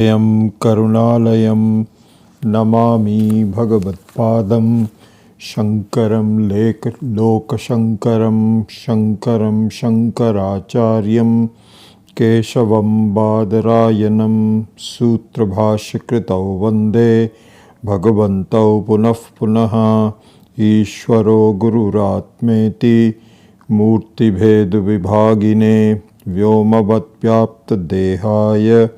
Yam Karunalayam Namami Bhagavatpadam Shankaram Lokashankaram Shankaram Shankaracharyam Keshavam Badarayanam Sutrabhashakritau Vande Bhagavantau Punah Punaha Ishvaro Gururatmeti Murti Bhedu Vibhagine Vyomavat Vyapta Dehaya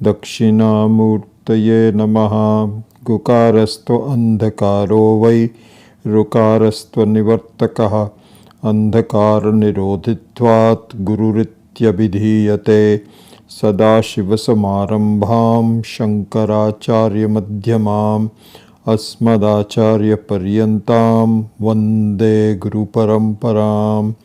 Dakshinamurtaye Namaha Gukarasto Andhakaro Vai Rukarasto Nivartakaha Andhakara Nirodhitvat Gururitya Vidhiyate Sadashivasamarambham Shankaracharya Madhyamam Asmadacharya Paryantam Vande Guru Paramparam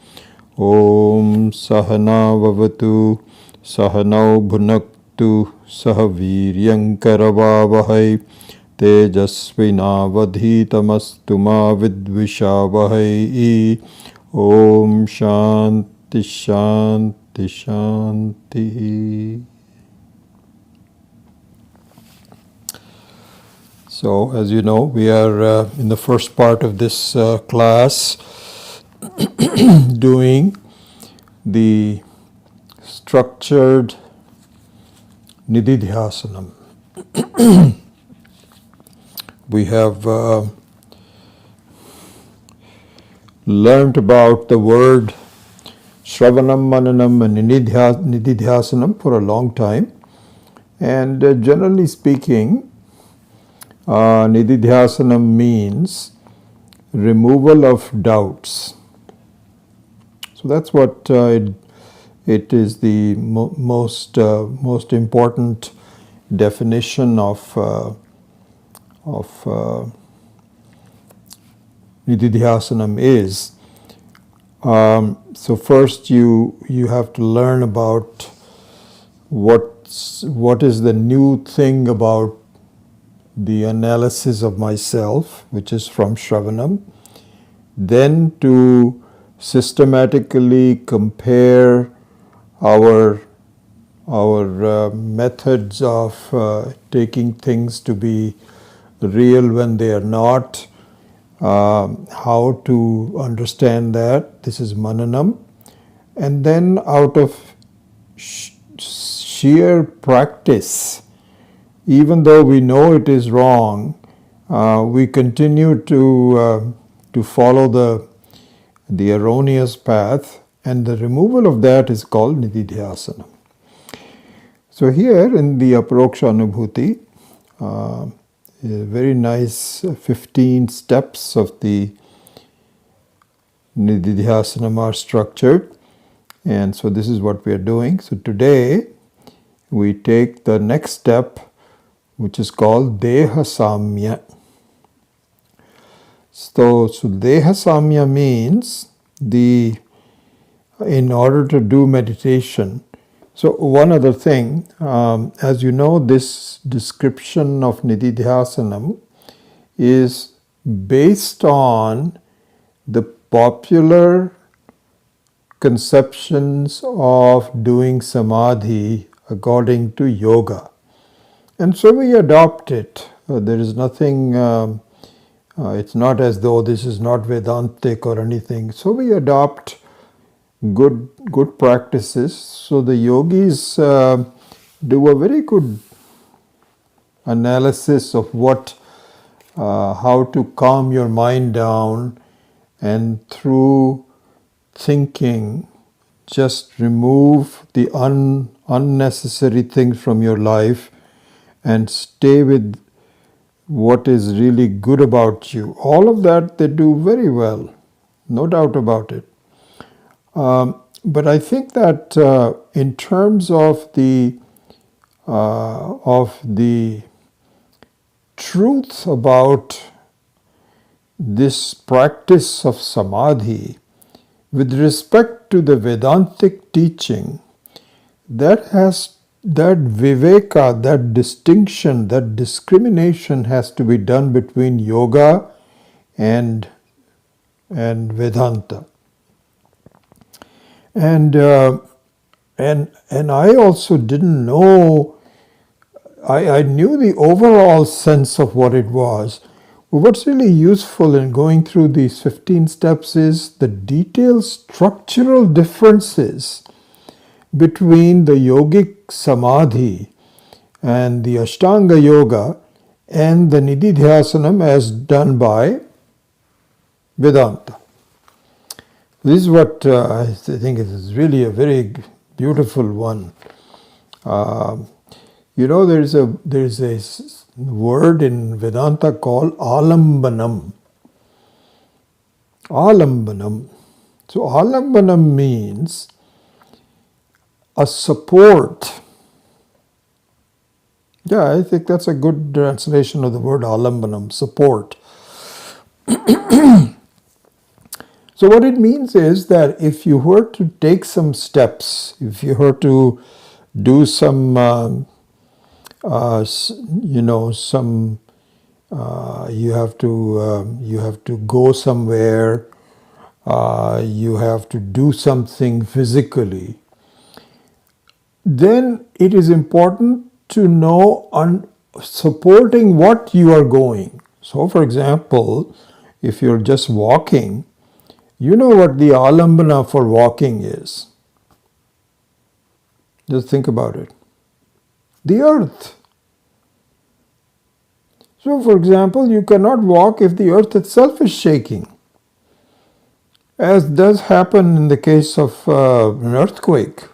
Om Sahana Vavatu Sahanau Bhunaktu Sahaviryankaravavahai Tejasvinavadhitamastu ma vidvishavahai. Om Shanti Shanti Shanti. So, as you know, we are in the first part of this class doing the structured Nididhyasanam. We have learned about the word Shravanam, Mananam and Nididhyasanam for a long time, and generally speaking, Nididhyasanam means removal of doubts. So that's what it is, the most important definition of Nididhyasanam is. So first you have to learn about what is the new thing about the analysis of myself, which is from Shravanam, then to systematically compare our methods of taking things to be real when they are not, how to understand that. This is Mananam. And then out of sheer practice, even though we know it is wrong, we continue to follow the erroneous path, and the removal of that is called Nididhyasanam. So here in the Aproksha Anubhuti, very nice 15 steps of the Nididhyasanam are structured, and so this is what we are doing. So today we take the next step, which is called Deha Samya. So Deha Samya means in order to do meditation. So one other thing, as you know, this description of Nididhyasanam is based on the popular conceptions of doing samadhi according to yoga. And so we adopt it. There is nothing, it's not as though this is not Vedantic or anything. So we adopt good practices. So the yogis do a very good analysis of how to calm your mind down, and through thinking just remove the unnecessary things from your life and stay with what is really good about you. All of that they do very well, no doubt about it. But I think that in terms of the truth about this practice of samadhi, with respect to the Vedantic teaching, that viveka, that distinction, that discrimination has to be done between yoga and Vedanta. And I also didn't know I knew the overall sense of what it was. But what's really useful in going through these 15 steps is the detailed structural differences between the yogic samadhi and the Ashtanga yoga and the Nididhyasanam as done by Vedanta. This is what I think is really a very beautiful one. There is a word in Vedanta called alambanam. Alambanam. So alambanam means a support. Yeah, I think that's a good translation of the word alambanam, support. So what it means is that if you were to take some steps, if you were to do some, you have to go somewhere, you have to do something physically, then it is important to know on supporting what you are going. So for example, if you're just walking, you know what the alambana for walking is. Just think about it. The earth. So for example, you cannot walk if the earth itself is shaking, as does happen in the case of an earthquake.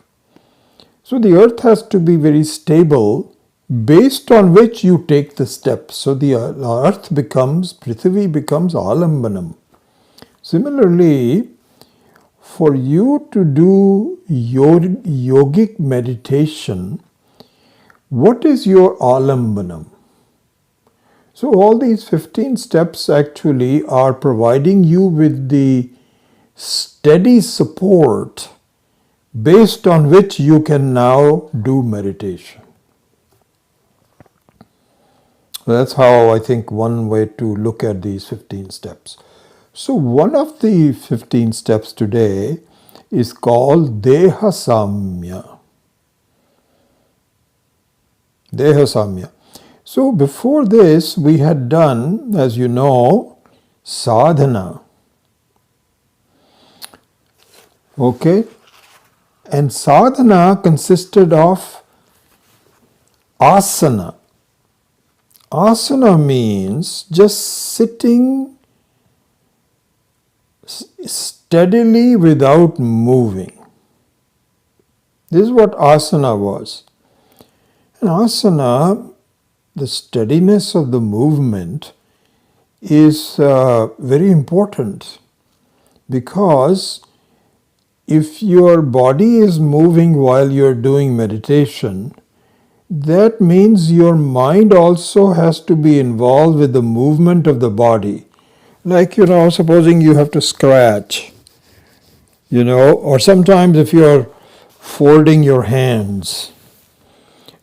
So the earth has to be very stable, based on which you take the steps. So the earth becomes, Prithvi becomes alambanam. Similarly, for you to do yogic meditation, what is your alambanam? So all these 15 steps actually are providing you with the steady support based on which you can now do meditation. That's how I think one way to look at these 15 steps. So one of the 15 steps today is called Deha Samya. Deha Samya. So before this we had done, as you know, sadhana. Okay? And sadhana consisted of asana. Asana means just sitting steadily without moving. This is what asana was. And asana, the steadiness of the movement, is very important, because if your body is moving while you're doing meditation, that means your mind also has to be involved with the movement of the body. Like, supposing you have to scratch, or sometimes if you're folding your hands,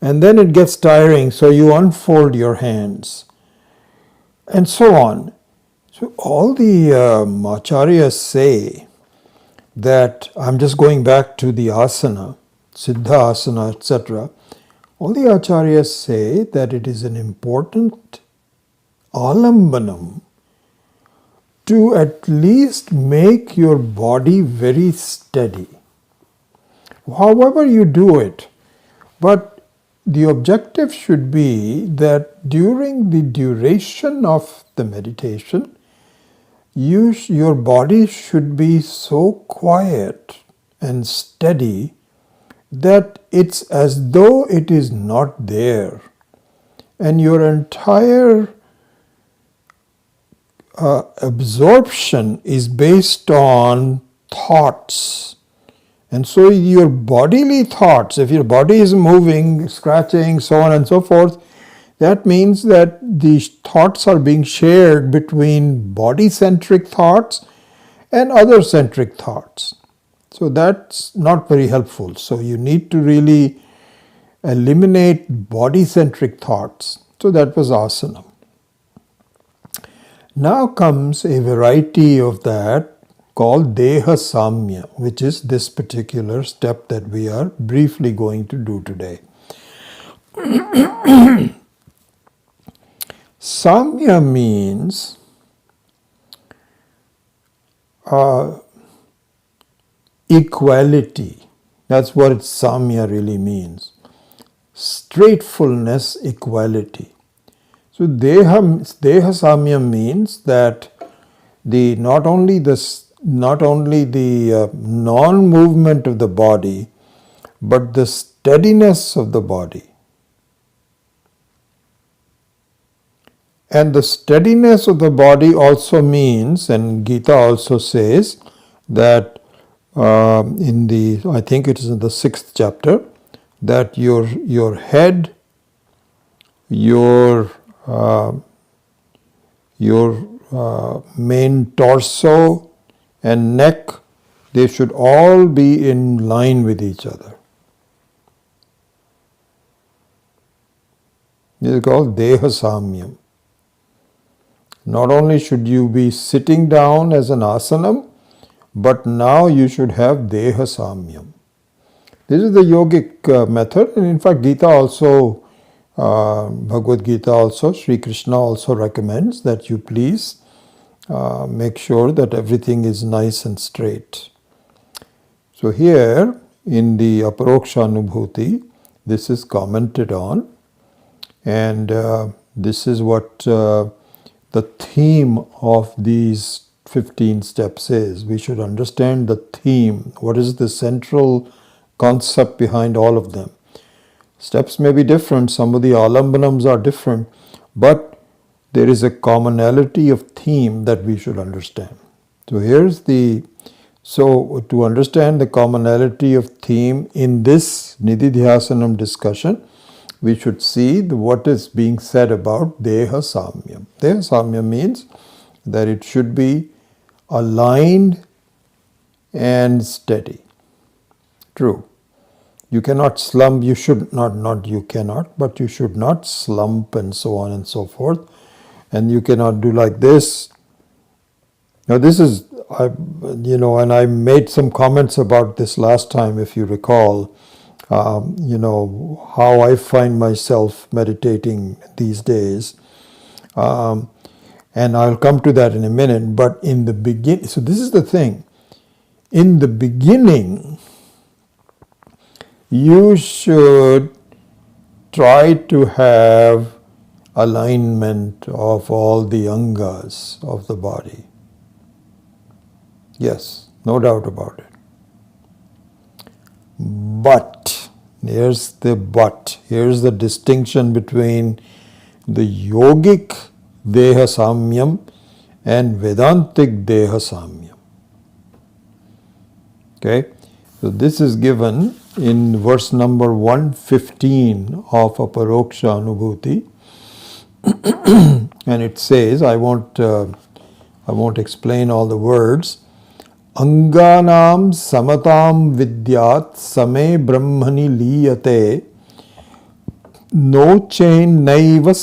and then it gets tiring, so you unfold your hands, and so on. So all the acharyas say that, I'm just going back to the asana, siddha asana, etc. All the acharyas say that it is an important alambanam to at least make your body very steady. However you do it, but the objective should be that during the duration of the meditation, your body should be so quiet and steady that it's as though it is not there, and your entire absorption is based on thoughts. And so your bodily thoughts, if your body is moving, scratching, so on and so forth, that means that these thoughts are being shared between body-centric thoughts and other-centric thoughts. So that's not very helpful. So you need to really eliminate body-centric thoughts. So that was asana. Now comes a variety of that called Deha Samya, which is this particular step that we are briefly going to do today. Samya means equality. That's what Samya really means. Straightfulness, equality. So Deha Samya means that not only the non-movement of the body, but the steadiness of the body. And the steadiness of the body also means, and Gita also says that I think it is in the 6th chapter, that your head, your main torso and neck, they should all be in line with each other. This is called Deha Samyam. Not only should you be sitting down as an asanam, but now you should have Deha Samyam. This is the yogic method, and in fact Gita also, Bhagavad Gita also, Sri Krishna also recommends that you please make sure that everything is nice and straight. So here in the Aparoksha Anubhuti, this is commented on, and this is what the theme of these 15 steps is. We should understand the theme. What is the central concept behind all of them? Steps may be different, some of the alambanams are different, but there is a commonality of theme that we should understand. So to understand the commonality of theme in this Nididhyasanam discussion, we should see what is being said about Deha Samyam. Deha Samyam means that it should be aligned and steady. True. You cannot slump, you should not you cannot, but you should not slump and so on and so forth. And you cannot do like this. Now this is, and I made some comments about this last time, if you recall, how I find myself meditating these days. And I'll come to that in a minute, but in the beginning, so this is the thing. In the beginning, you should try to have alignment of all the angas of the body. Yes, no doubt about it. But, here's the distinction between the yogic Deha Samyam and Vedantic Deha Samyam. Okay, so this is given in verse number 115 of Aparoksha Anubhuti, and it says, I won't explain all the words. Anganam samatam vidyat same brahmani liyate no chain naiva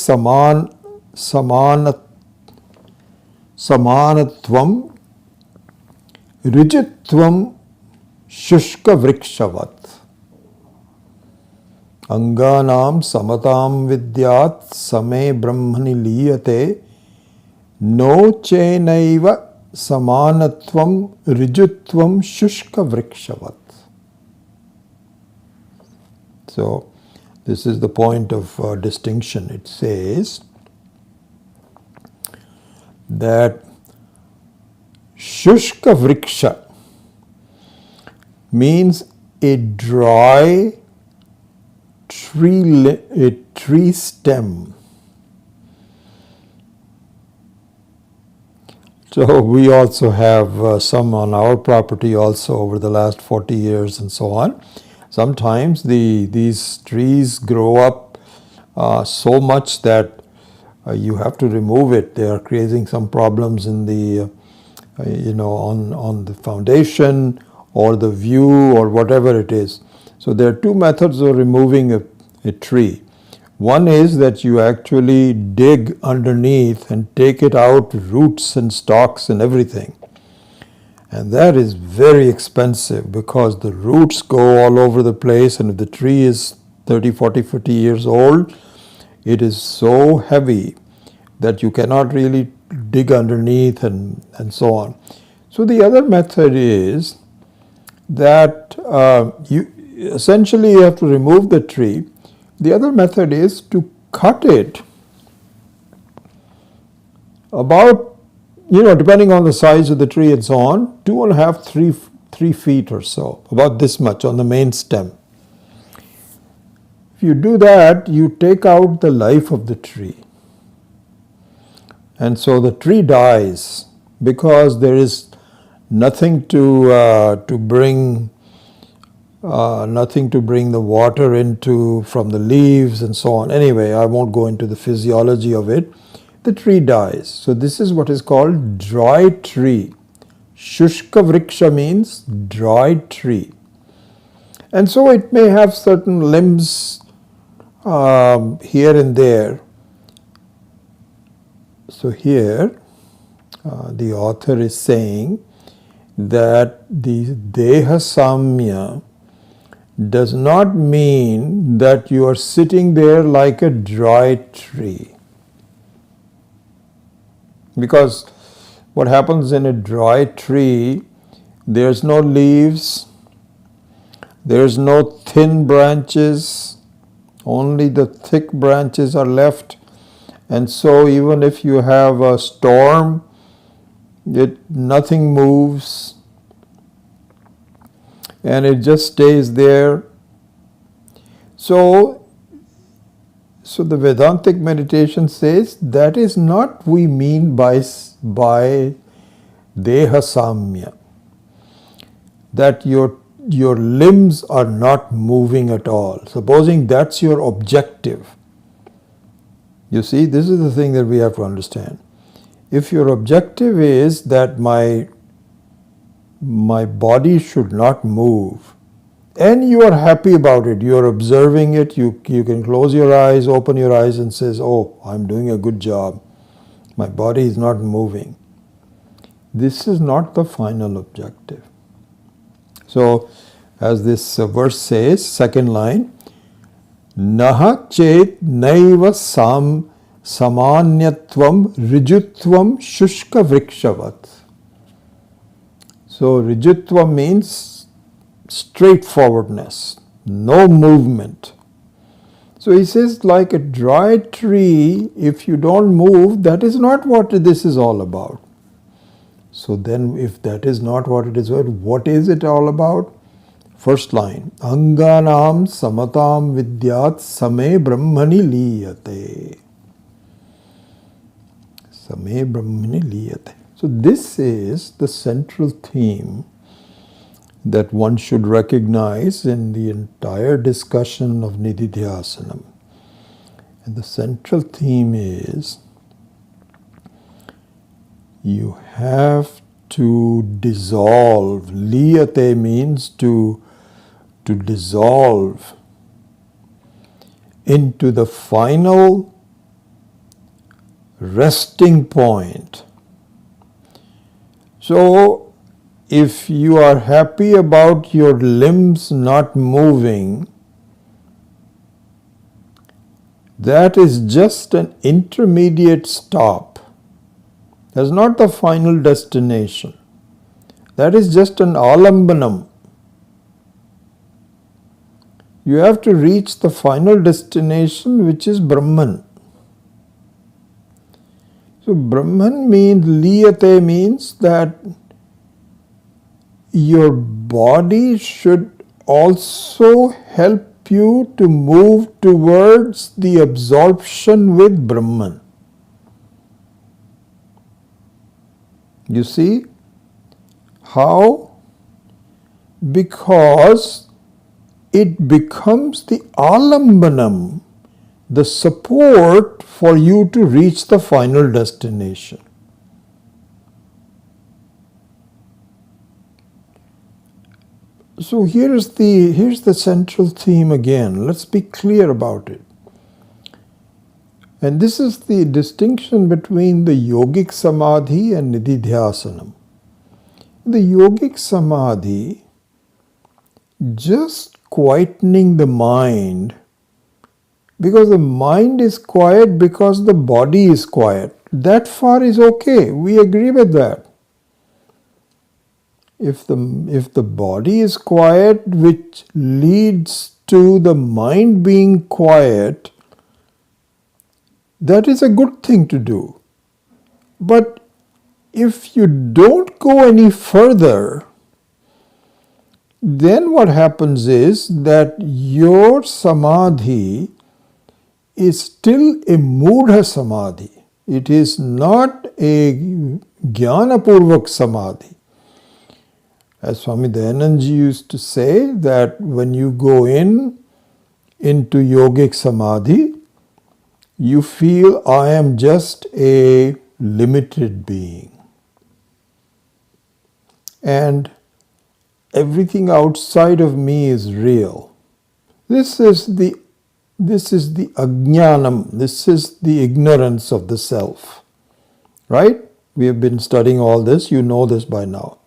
samanatvam rijitvam shushka vrikshavat. Anganam samatam vidyat same brahmani liyate no chainaiva samanatvam rijutvam shushka vrikshavat. So this is the point of distinction. It says that shushka vriksha means a dry tree stem. So we also have some on our property also over the last 40 years and so on. Sometimes these trees grow up so much that you have to remove it. They are creating some problems in the, on the foundation or the view or whatever it is. So there are two methods of removing a tree. One is that you actually dig underneath and take it out, roots and stalks and everything. And that is very expensive because the roots go all over the place, and if the tree is 30, 40, 50 years old. It is so heavy that you cannot really dig underneath and so on. So the other method is that you essentially have to remove the tree. The other method is to cut it about, depending on the size of the tree and so on, 2.5, 3 feet or so, about this much on the main stem. If you do that, you take out the life of the tree. And so the tree dies because there is nothing to bring the water into from the leaves and so on. Anyway, I won't go into the physiology of it. The tree dies. So this is what is called dry tree. Shushka vriksha means dry tree. And so it may have certain limbs here and there. So here the author is saying that the deha samya does not mean that you are sitting there like a dry tree. Because what happens in a dry tree, there's no leaves, there's no thin branches, only the thick branches are left. And so even if you have a storm, nothing moves and it just stays there. So the Vedantic meditation says that is not we mean by deha samya, that your limbs are not moving at all. Supposing that's your objective. You see, this is the thing that we have to understand. If your objective is that my body should not move, and you are happy about it, you are observing it, you can close your eyes, open your eyes and says, oh, I'm doing a good job. My body is not moving. This is not the final objective. So, as this verse says, second line, Naha chet naiva samanyatvam rijutvam shushka vrikshavat. So rijutva means straightforwardness, no movement. So he says, like a dry tree, if you don't move, that is not what this is all about. So then if that is not what it is, what is it all about? First line, Anganam samatam vidyat same brahmani liyate. Same brahmani liyate. So this is the central theme that one should recognize in the entire discussion of Nididhyasanam. And the central theme is you have to dissolve. Liyate means to dissolve into the final resting point. So, if you are happy about your limbs not moving, that is just an intermediate stop. That's not the final destination. That is just an alambanam. You have to reach the final destination, which is Brahman. So Brahman means, liyate means that your body should also help you to move towards the absorption with Brahman. You see how? Because it becomes the alambanam, the support for you to reach the final destination. So here's the central theme again. Let's be clear about it. And this is the distinction between the yogic samadhi and nididhyasanam. The yogic samadhi, just quietening the mind Because the mind is quiet because the body is quiet. That far is okay. We agree with that. If the body is quiet, which leads to the mind being quiet, that is a good thing to do. But if you don't go any further, then what happens is that your samadhi is still a mudha samadhi. It is not a jnana-purvak samadhi. As Swami Dayanand Ji used to say, that when you go into yogic samadhi, you feel I am just a limited being. And everything outside of me is real. This is the ajnanam, this is the ignorance of the self. Right? We have been studying all this, you know this by now.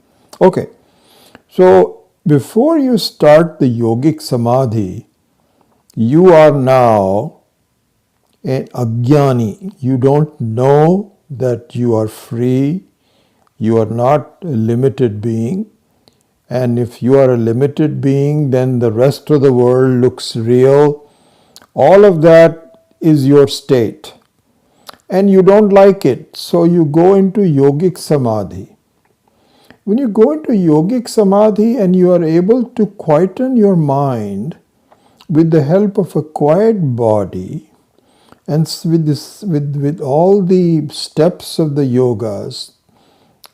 Okay. So, before you start the yogic samadhi, you are now an ajnani. You don't know that you are free, you are not a limited being, and if you are a limited being, then the rest of the world looks real. All of that is your state, and you don't like it, so you go into yogic samadhi. When you go into yogic samadhi and you are able to quieten your mind with the help of a quiet body and with all the steps of the yogas,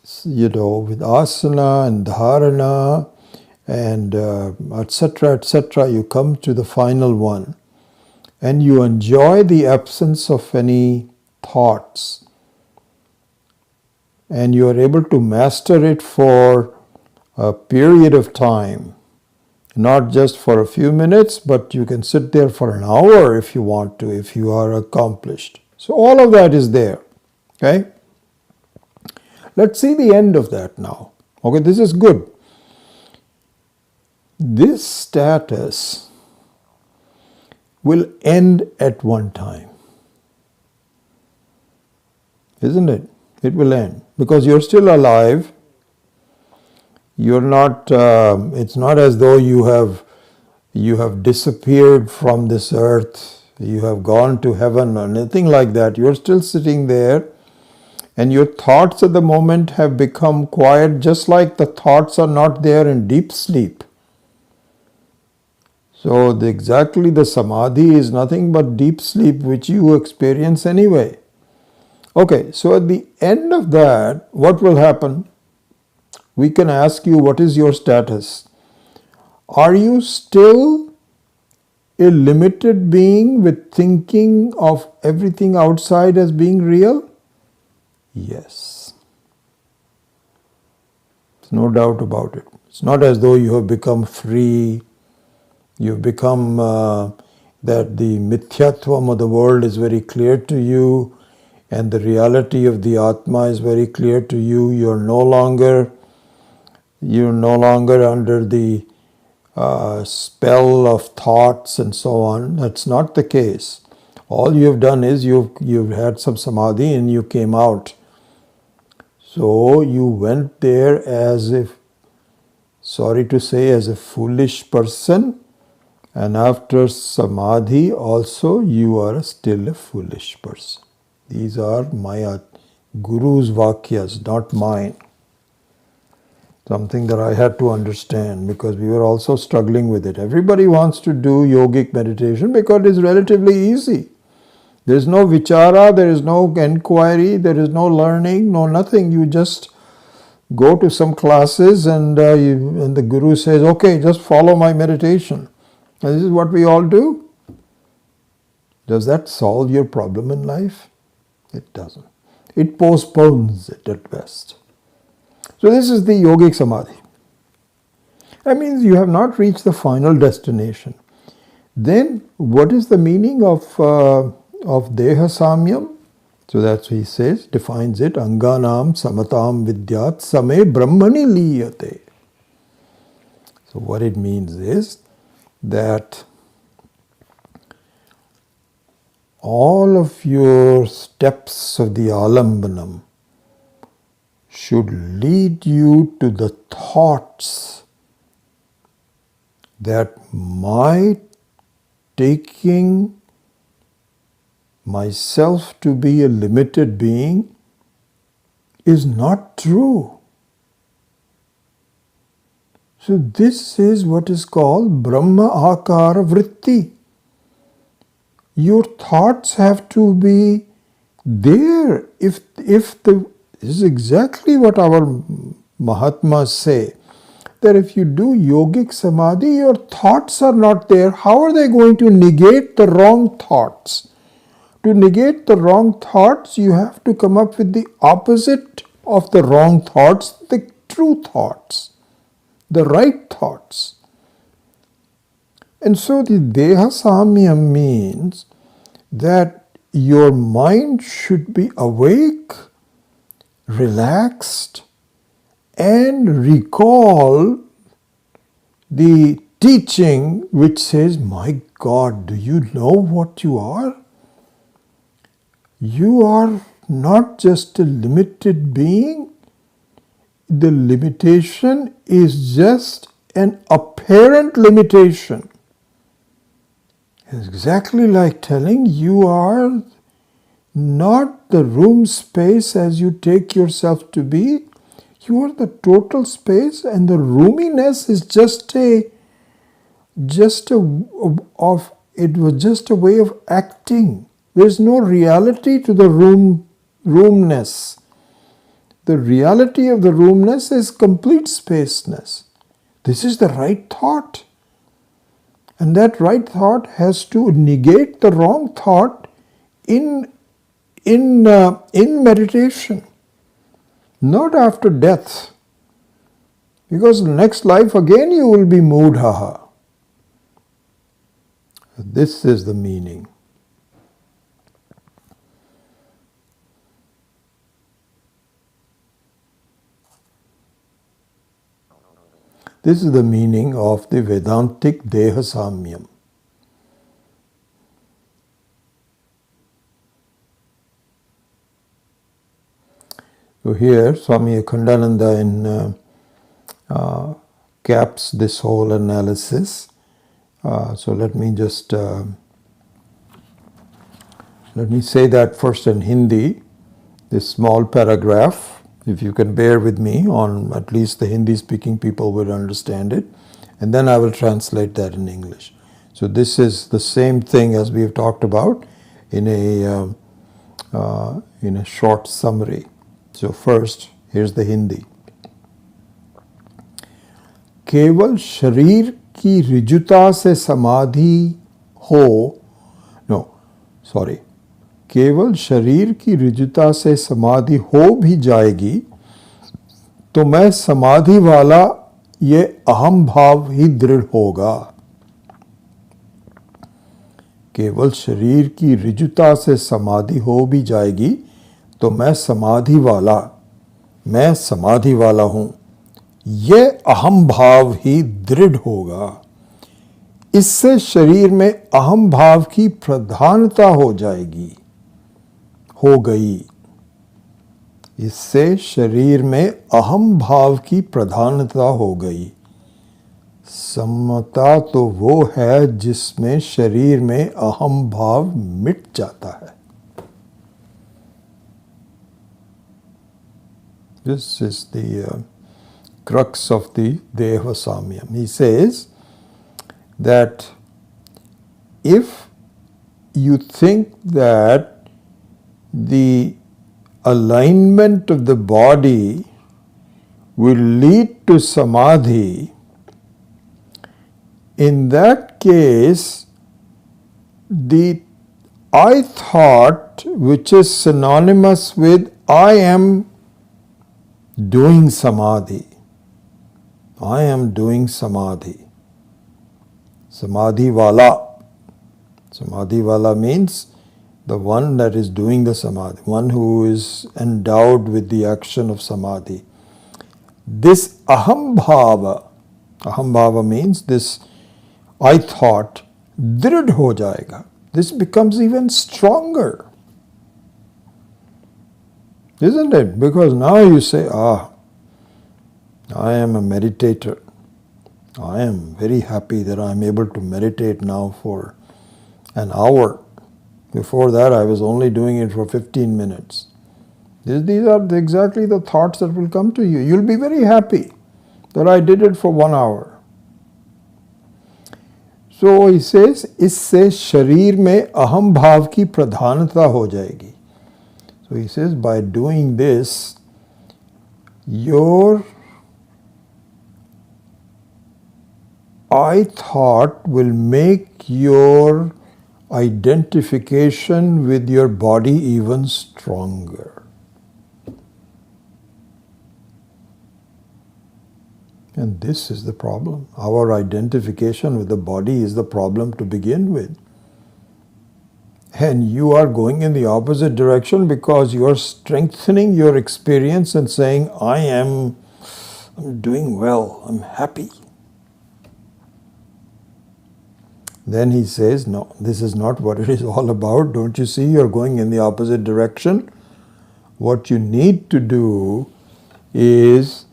with asana and dharana and etc., you come to the final one and you enjoy the absence of any thoughts. And you are able to master it for a period of time, not just for a few minutes, but you can sit there for an hour if you want to, if you are accomplished. So all of that is there. Okay? Let's see the end of that now. Okay, this is good. This status will end at one time. Isn't it? It will end. Because you're still alive, you're not, it's not as though you have disappeared from this earth, you have gone to heaven or anything like that. You're still sitting there and your thoughts at the moment have become quiet, just like the thoughts are not there in deep sleep. So exactly the samadhi is nothing but deep sleep which you experience anyway. Okay, so at the end of that, what will happen? We can ask you, what is your status? Are you still a limited being with thinking of everything outside as being real? Yes. There's no doubt about it. It's not as though you have become free, you've become that the mithyatvam of the world is very clear to you, and the reality of the Atma is very clear to you. You're no longer under the spell of thoughts and so on. That's not the case. All you have done is you've had some samadhi and you came out. So you went there as if, sorry to say, as a foolish person, and after samadhi also you are still a foolish person. These are my Guru's vakyas, not mine. Something that I had to understand because we were also struggling with it. Everybody wants to do yogic meditation because it's relatively easy. There is no vichara, there is no inquiry, there is no learning, no nothing. You just go to some classes and the Guru says, okay, just follow my meditation. And this is what we all do. Does that solve your problem in life? It doesn't. It postpones it at best. So this is the yogic samadhi. That means you have not reached the final destination. Then what is the meaning of deha samyam? So that's what he says, defines it, anganam samatam vidyat same brahmani liyate. So what it means is that all of your steps of the alambanam should lead you to the thoughts that my taking myself to be a limited being is not true. So this is what is called Brahma Akara Vritti. Your thoughts have to be there. This is exactly what our Mahatmas say, that if you do yogic samadhi, your thoughts are not there. How are they going to negate the wrong thoughts? To negate the wrong thoughts, you have to come up with the opposite of the wrong thoughts, the true thoughts, the right thoughts. And so the Deha Samyam means that your mind should be awake, relaxed, and recall the teaching which says, my God, do you know what you are? You are not just a limited being. The limitation is just an apparent limitation. It's exactly like telling you are not the room space as you take yourself to be. You are the total space, and the roominess is just a way of acting. There's no reality to the roomness. The reality of the roomness is complete spaceness. This is the right thought. And that right thought has to negate the wrong thought in meditation, not after death. Because the next life again you will be moodhaha. This is the meaning. This is the meaning of the Vedantic Deha Samyam. So here Swami Akhandananda caps this whole analysis. So let me say that first in Hindi, this small paragraph. If you can bear with me, on at least the Hindi speaking people will understand it, and then I will translate that in English. So this is the same thing as we have talked about in a short summary. So first, here's the Hindi. केवल शरीर की ऋजुता से समाधि केवल शरीर की ऋजुता से समाधि हो भी जाएगी तो मैं समाधि वाला ये अहम भाव ही दृढ़ होगा. केवल शरीर की ऋजुता से समाधि हो भी जाएगी तो मैं समाधि वाला हूं, ये अहम भाव ही दृढ़ होगा. इससे शरीर में अहम भाव की प्रधानता हो गई. इससे शरीर में अहम भाव की प्रधानता हो गई. समता तो वो है जिसमें शरीर में अहम भाव मिट जाता है. This is the crux of the Deha Samyam. He says that if you think that the alignment of the body will lead to samadhi, in that case, the I thought, which is synonymous with I am doing samadhi. I am doing samadhi. Samadhi wala. Samadhi wala means the one that is doing the samadhi, one who is endowed with the action of samadhi. This aham bhava means this I thought, drid ho jayega. this becomes even stronger. Isn't it? Because now you say, I am a meditator. I am very happy that I am able to meditate now for an hour. Before that, I was only doing it for 15 minutes. These are exactly the thoughts that will come to you. You'll be very happy that I did it for 1 hour. So he says, इससे शरीर में अहम भाव की प्रधानता हो जाएगी. So he says, by doing this, your I thought will make your identification with your body even stronger. And this is the problem. Our identification with the body is the problem to begin with. And you are going in the opposite direction because you are strengthening your experience and saying, I'm doing well, I'm happy. Then he says, no, this is not what it is all about. Don't you see you're going in the opposite direction? What you need to do is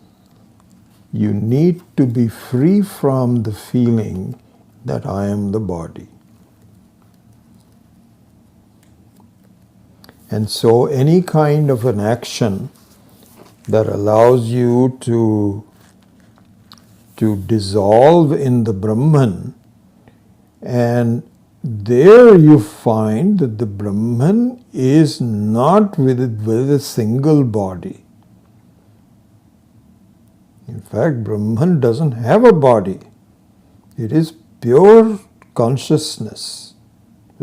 you need to be free from the feeling that I am the body. And so any kind of an action that allows you to dissolve in the Brahman, and there you find that the Brahman is not with a single body. In fact, Brahman doesn't have a body. It is pure consciousness,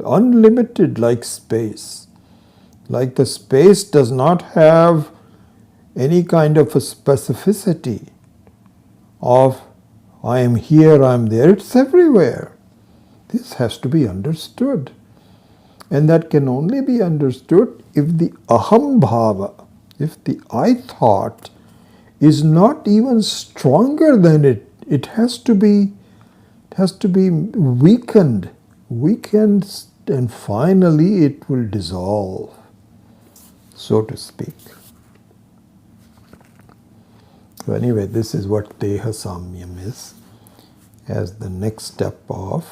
unlimited like space. Like the space does not have any kind of a specificity of I am here, I am there. It's everywhere. This has to be understood. And that can only be understood if the aham bhava, if the I thought is not even stronger than it. It has to be weakened, and finally it will dissolve, so to speak. So anyway, this is what Deha Samyam is as the next step of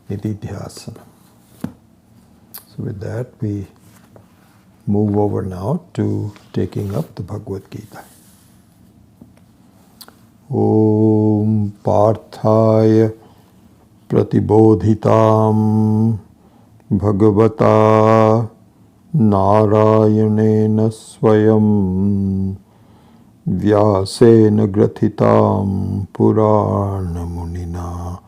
Nididhyasana. So with that, we move over now to taking up the Bhagavad Gita. Om Parthaya Pratibodhitam Bhagavata Narayanena Swayam Vyasena Grathitam Purana Munina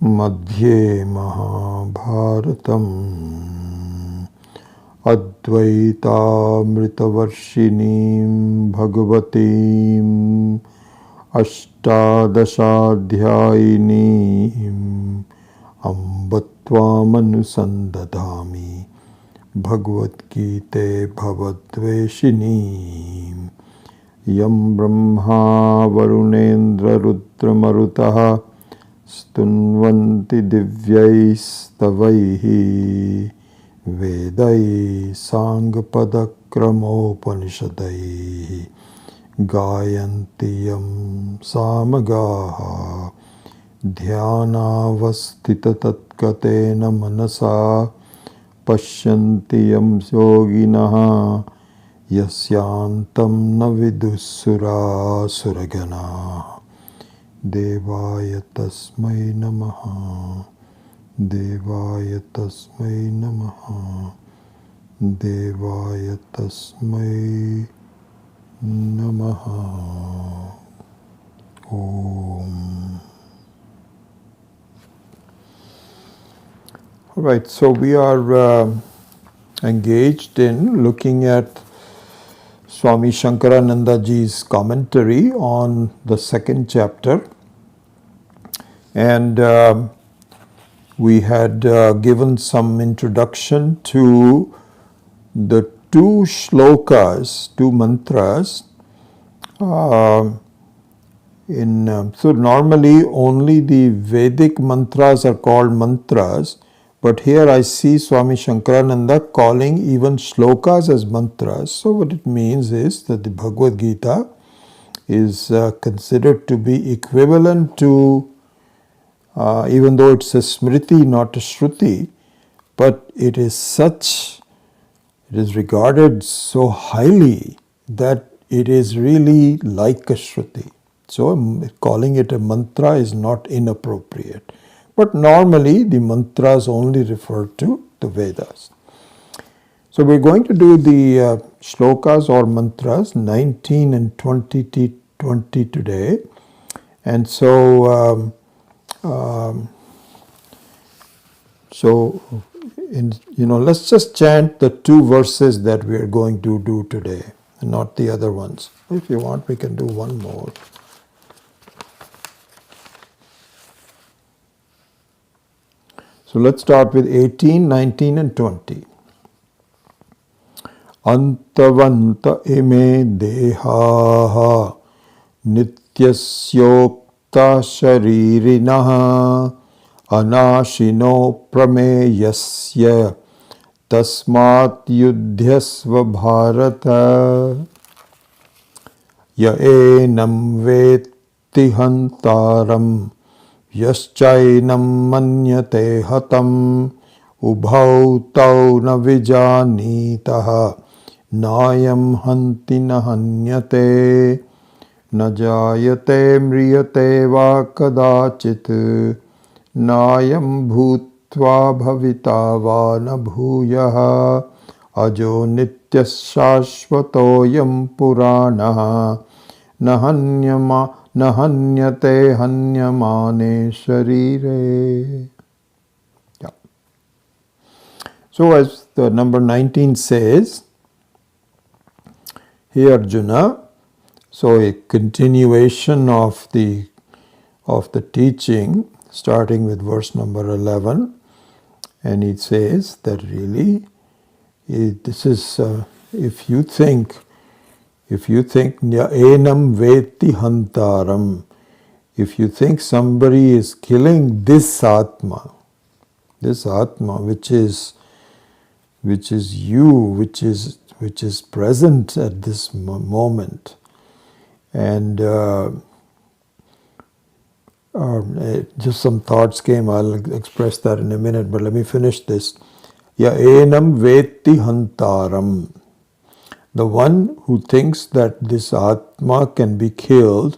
Madhye Mahabharatam Advaitamritavarshinim Bhagavatim Ashtadashadhyayinim Ambatvamanusandadhami Bhagavad Gita Bhavadveshinim Yam Brahma Varunendra Rudra Marutaha Stunvanti Divyaistavaihi Vedai Sangapadakramopanishadaihi Gayantiyam Samagaha Dhyanavastita Tatkatena Manasa Pashyantiyam Yoginaha Yasyantam Navidusura Suragana Devaya Tasmai Namaha Devaya Tasmai Namaha Devaya Tasmai Namaha. Om. All right, so we are engaged in looking at Swami Shankarananda Ji's commentary on the second chapter, and we had given some introduction to the two shlokas, two mantras. So normally only the Vedic mantras are called mantras, But here I see Swami Shankarananda calling even shlokas as mantras. So what it means is that the Bhagavad Gita is considered to be equivalent to, even though it's a smriti, not a shruti, but it is regarded so highly that it is really like a shruti. So calling it a mantra is not inappropriate. But normally the mantras only refer to the Vedas. So we're going to do the shlokas or mantras 19 and 20 today. And so let's just chant the 2 verses that we are going to do today, and not the other ones. If you want, we can do one more. So let's start with 18, 19 and 20. Antavanta ime dehaha nityasyokta sharirinaha anashino prameyasya tasmat yudhyasva bharata ya enam vetti hantaram yaschainam manyate hatam ubhau tau na vijanitaha nayam hanti na hanyate na jayate mriyate va kadachit nayam bhutva bhavita va na bhuyaha ajo nityas shashvatoyam puranaha nahanyate hanyamane sharire. Yeah. So as the number 19 says, Hey Arjuna, so a continuation of the teaching, starting with verse number 11, and it says that really, this is if you think enam veti hantaram, if you think somebody is killing this atma, which is you, which is present at this moment, and just some thoughts came. I'll express that in a minute, but let me finish this. Ya enam veti hantaram, the one who thinks that this atma can be killed,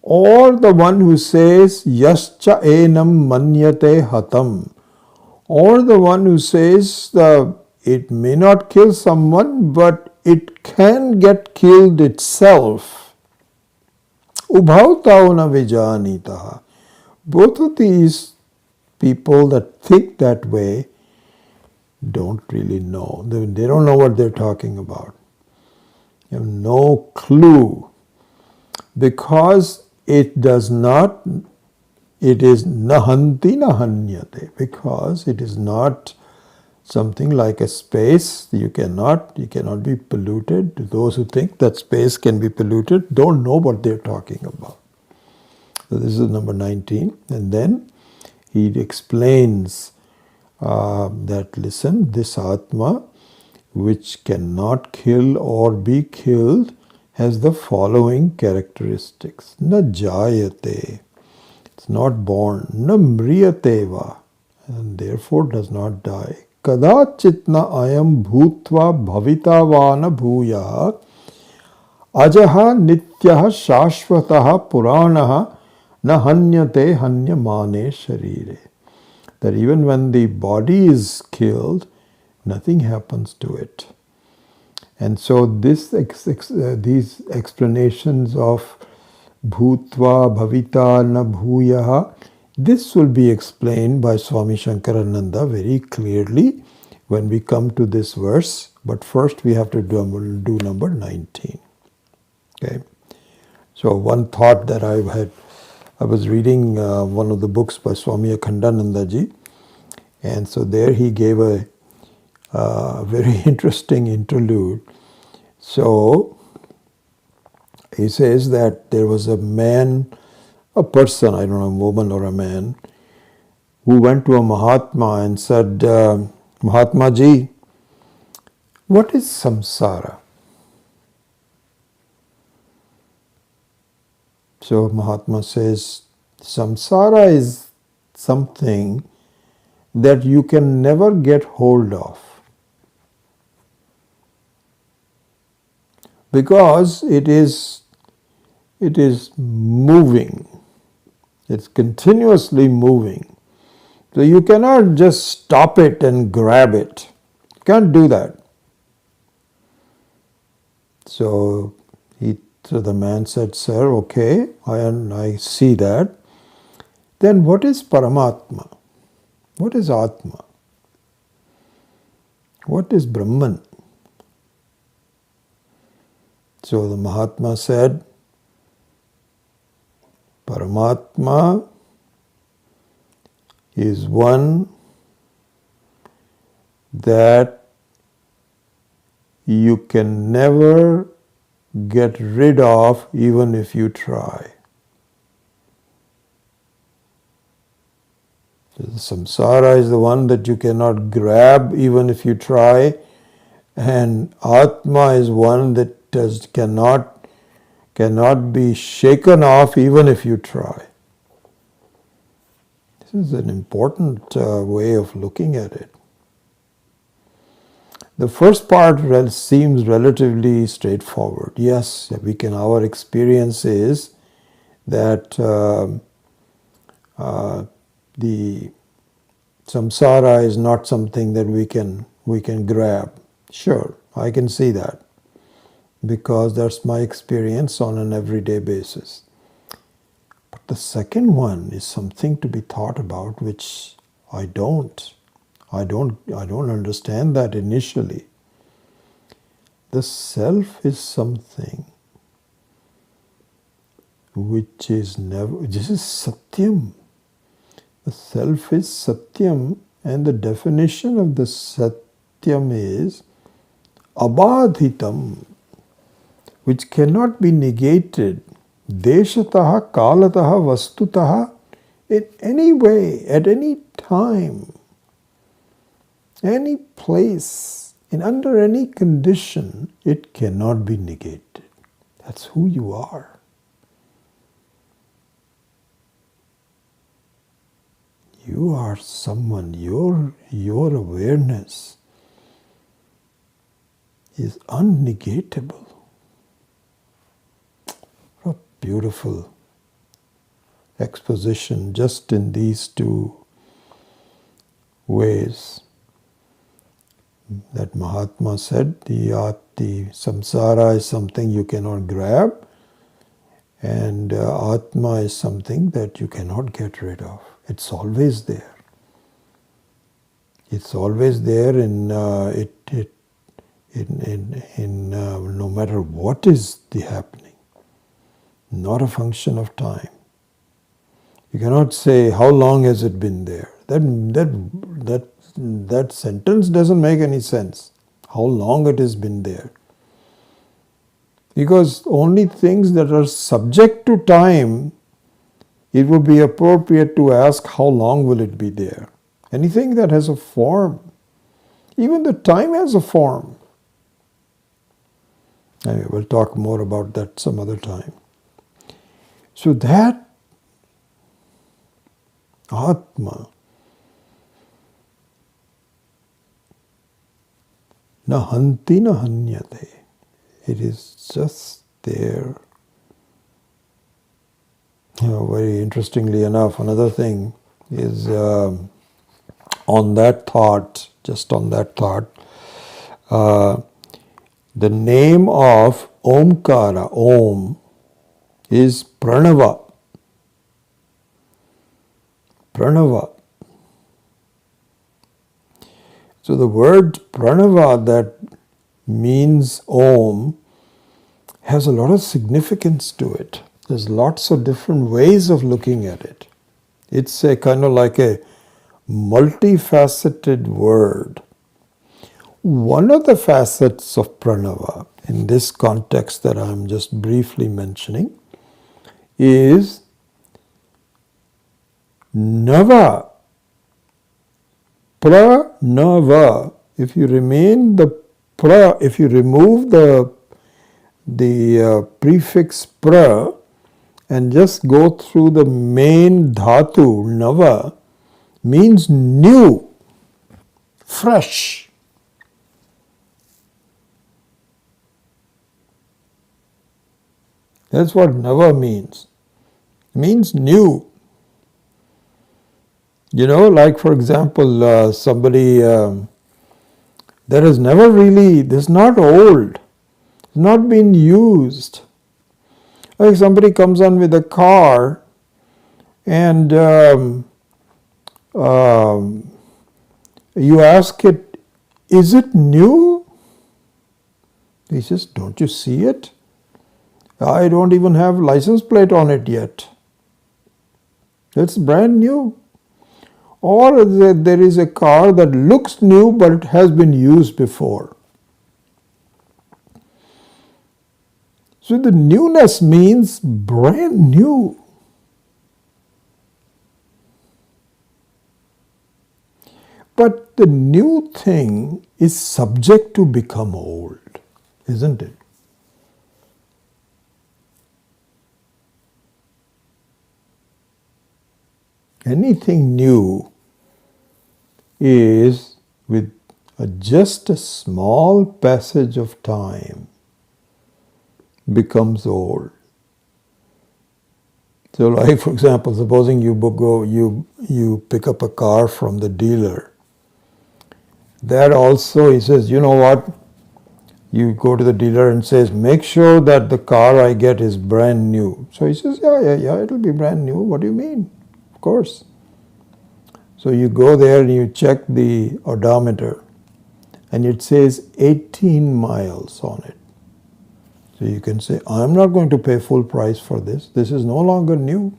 or the one who says yascha enam manyate hatam, or the one who says it may not kill someone, but it can get killed itself. Ubhau tau na vijanitaha. Both of these people that think that way don't really know. They don't know what they're talking about. You have no clue, because it is nahanti nahanyate, because it is not something like a space. You cannot be polluted. Those who think that space can be polluted don't know what they're talking about. So this is number 19. And then he explains that, listen, this Atma, which cannot kill or be killed, has the following characteristics. Na jayate, it's not born. Na mriyate va, and therefore does not die. Kadachitna ayam bhutva bhavita vana bhuya ajaha nityaha shashvataha puranaha na hanyate hanyamane sharire. That even when the body is killed, nothing happens to it. And so these explanations of bhutva bhavita na bhuya, this will be explained by Swami Shankarananda very clearly when we come to this verse. But first we have to do number 19. Okay. So one thought that I was reading one of the books by Swami Akhandananda ji, and so there he gave a very interesting interlude. So he says that there was a person, I don't know, a woman or a man, who went to a Mahatma and said, Mahatma ji, what is samsara? So Mahatma says, samsara is something that you can never get hold of, because it is moving. It's continuously moving. So you cannot just stop it and grab it. You can't do that. So the man said, sir, okay, I see that. Then what is Paramatma? What is Atma? What is Brahman? So the Mahatma said, Paramatma is one that you can never get rid of even if you try. So the samsara is the one that you cannot grab even if you try, and Atma is one that cannot be shaken off even if you try. This is an important way of looking at it. The first part seems relatively straightforward. Yes, our experience is that the samsara is not something that we can grab. Sure, I can see that, because that's my experience on an everyday basis. But the second one is something to be thought about, which I don't understand that initially. The self is something which is never, this is satyam. The self is satyam, and the definition of the satyam is abadhitam, which cannot be negated deshataha, kalataha, vastutaha, in any way, at any time, any place, and under any condition. It cannot be negated. That's who you are. You are someone, your awareness is unnegatable. What a beautiful exposition just in these two ways. That Mahatma said, the samsara is something you cannot grab, and Atma is something that you cannot get rid of. It's always there. It's always there in no matter what is the happening. Not a function of time. You cannot say, how long has it been there? That sentence doesn't make any sense. How long it has been there? Because only things that are subject to time, it would be appropriate to ask, how long will it be there? Anything that has a form, even the time has a form. Anyway, we'll talk more about that some other time. So that Atma, na hanti na hanyate, it is just there. Very interestingly enough, another thing is on that thought, the name of Omkara, Om, is Pranava. Pranava. So the word Pranava, that means Om, has a lot of significance to it. There's lots of different ways of looking at it. It's a kind of like a multifaceted word. One of the facets of Pranava, in this context that I'm just briefly mentioning, is Nava pranava. If you remove the prefix pra and just go through the main dhatu, nava, means new, fresh. That's what nava means. It means new. Like for example, somebody that has never really, this is not old, it's not been used. Like somebody comes on with a car and you ask it, is it new? He says, don't you see it? I don't even have license plate on it yet. It's brand new. Or there is a car that looks new but has been used before. So the newness means brand new. But the new thing is subject to become old, isn't it? Anything new is, with just a small passage of time, becomes old. So like for example, supposing you pick up a car from the dealer. That also, he says, you know what? You go to the dealer and says, make sure that the car I get is brand new. So he says, yeah, it'll be brand new. What do you mean? Of course. So you go there and you check the odometer and it says 18 miles on it. So you can say, I'm not going to pay full price for this. This is no longer new.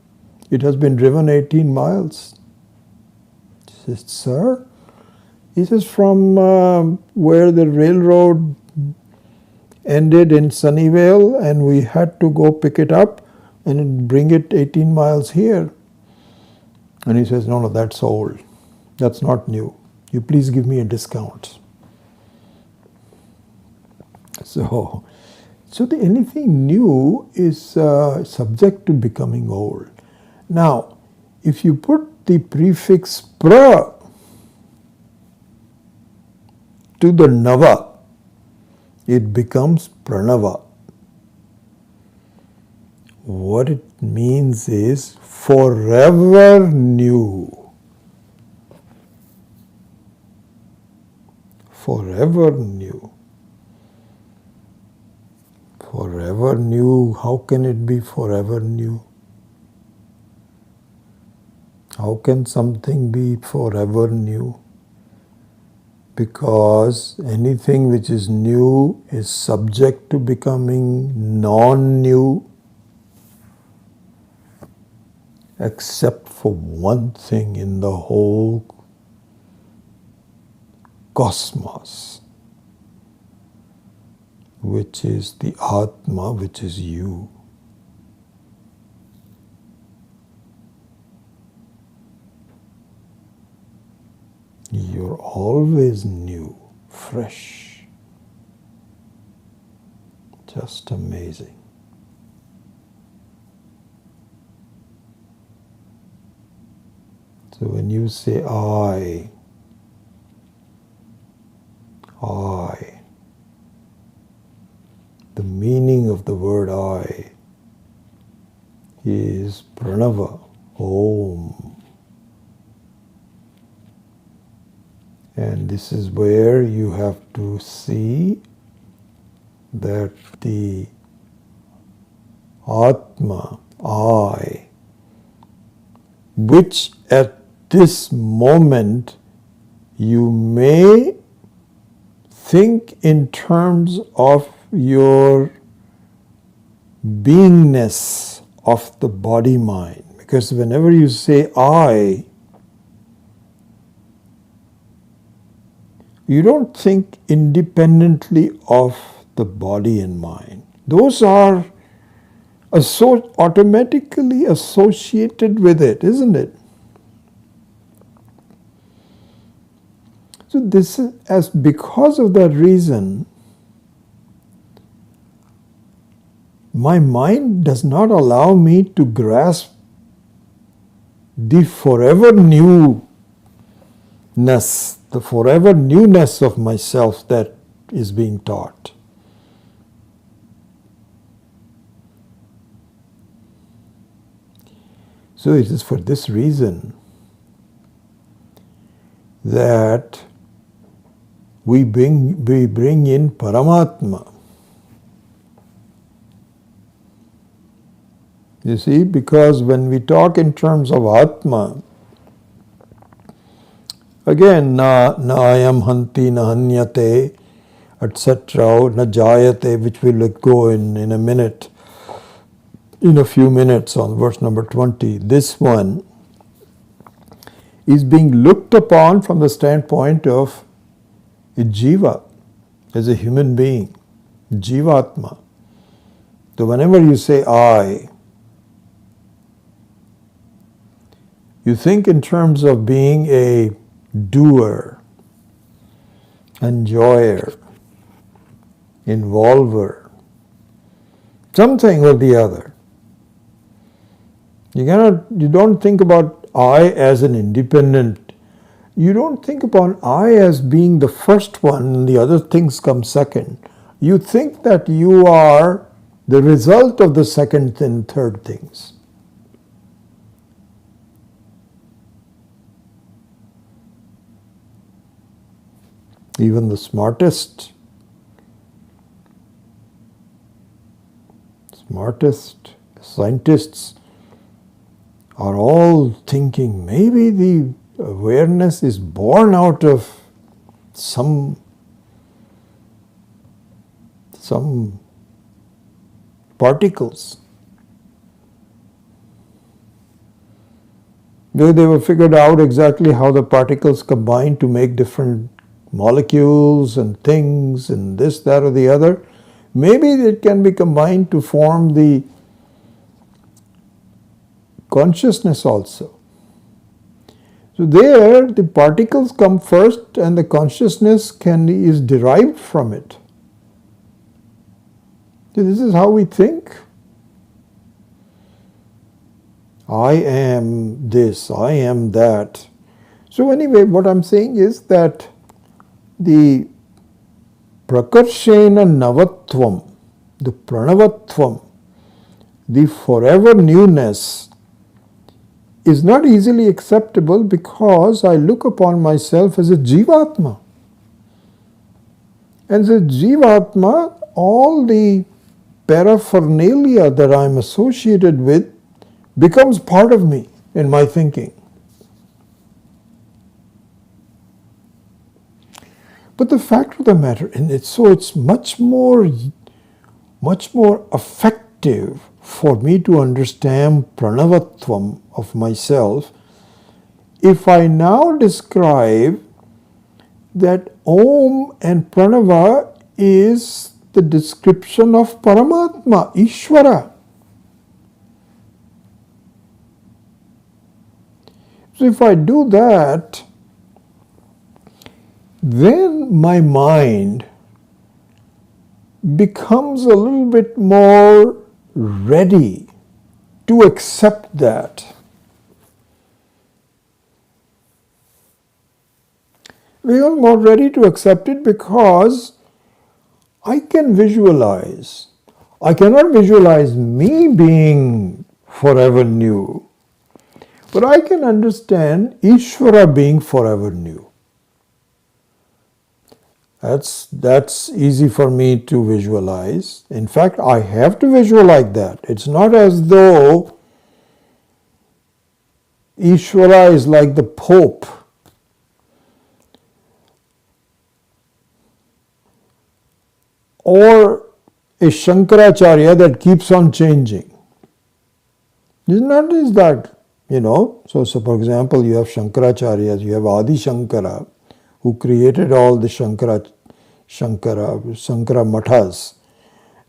It has been driven 18 miles. He says, sir? He says, from where the railroad ended in Sunnyvale and we had to go pick it up and bring it 18 miles here. And he says, no, that's old. That's not new. You please give me a discount. So anything new is subject to becoming old. Now, if you put the prefix pra to the nava, it becomes pranava. What it means is forever new. Forever new. Forever new, how can it be forever new? How can something be forever new? Because anything which is new is subject to becoming non-new, except for one thing in the whole cosmos, which is the Atma, which is you. You're always new, fresh. Just amazing. So when you say I, the meaning of the word I is pranava, Om. And this is where you have to see that the Atma, I, which at this moment you may think in terms of your beingness of the body-mind. Because whenever you say I, you don't think independently of the body and mind. Those are automatically associated with it, isn't it? So this is as because of that reason, my mind does not allow me to grasp the forever newness, the forever newness of myself that is being taught. So it is for this reason that we bring in Paramatma. You see, because when we talk in terms of Atma, again, na ayam hanti na hanyate, etc., na jayate, which we will go in a minute, in a few minutes on verse number 20. This one is being looked upon from the standpoint of a jiva, as a human being, jivatma. So whenever you say I, you think in terms of being a doer, enjoyer, involver, something or the other. You don't think about I as an independent. You don't think about I as being the first one and the other things come second. You think that you are the result of the second and third things. Even the smartest scientists are all thinking maybe the awareness is born out of some particles. They were figured out exactly how the particles combine to make different molecules and things and this, that or the other. Maybe it can be combined to form the consciousness also. So there the particles come first and the consciousness is derived from it. So this is how we think. I am this, I am that. So anyway, what I'm saying is that the prakarshena navatvam, the pranavatvam, the forever newness is not easily acceptable because I look upon myself as a jivatma. And as a jivatma, all the paraphernalia that I am associated with becomes part of me in my thinking. But the fact of the matter, and it's much more effective for me to understand pranavatvam of myself if I now describe that Om and Pranava is the description of Paramatma, Ishvara. So if I do that, then my mind becomes a little bit more ready to accept that. We are more ready to accept it because I can visualize. I cannot visualize me being forever new, but I can understand Ishvara being forever new. That's easy for me to visualize. In fact, I have to visualize that. It's not as though Ishvara is like the Pope. Or a Shankaracharya that keeps on changing. It's not just that, So for example, you have Shankaracharyas, you have Adi Shankara, who created all the Shankara Mathas.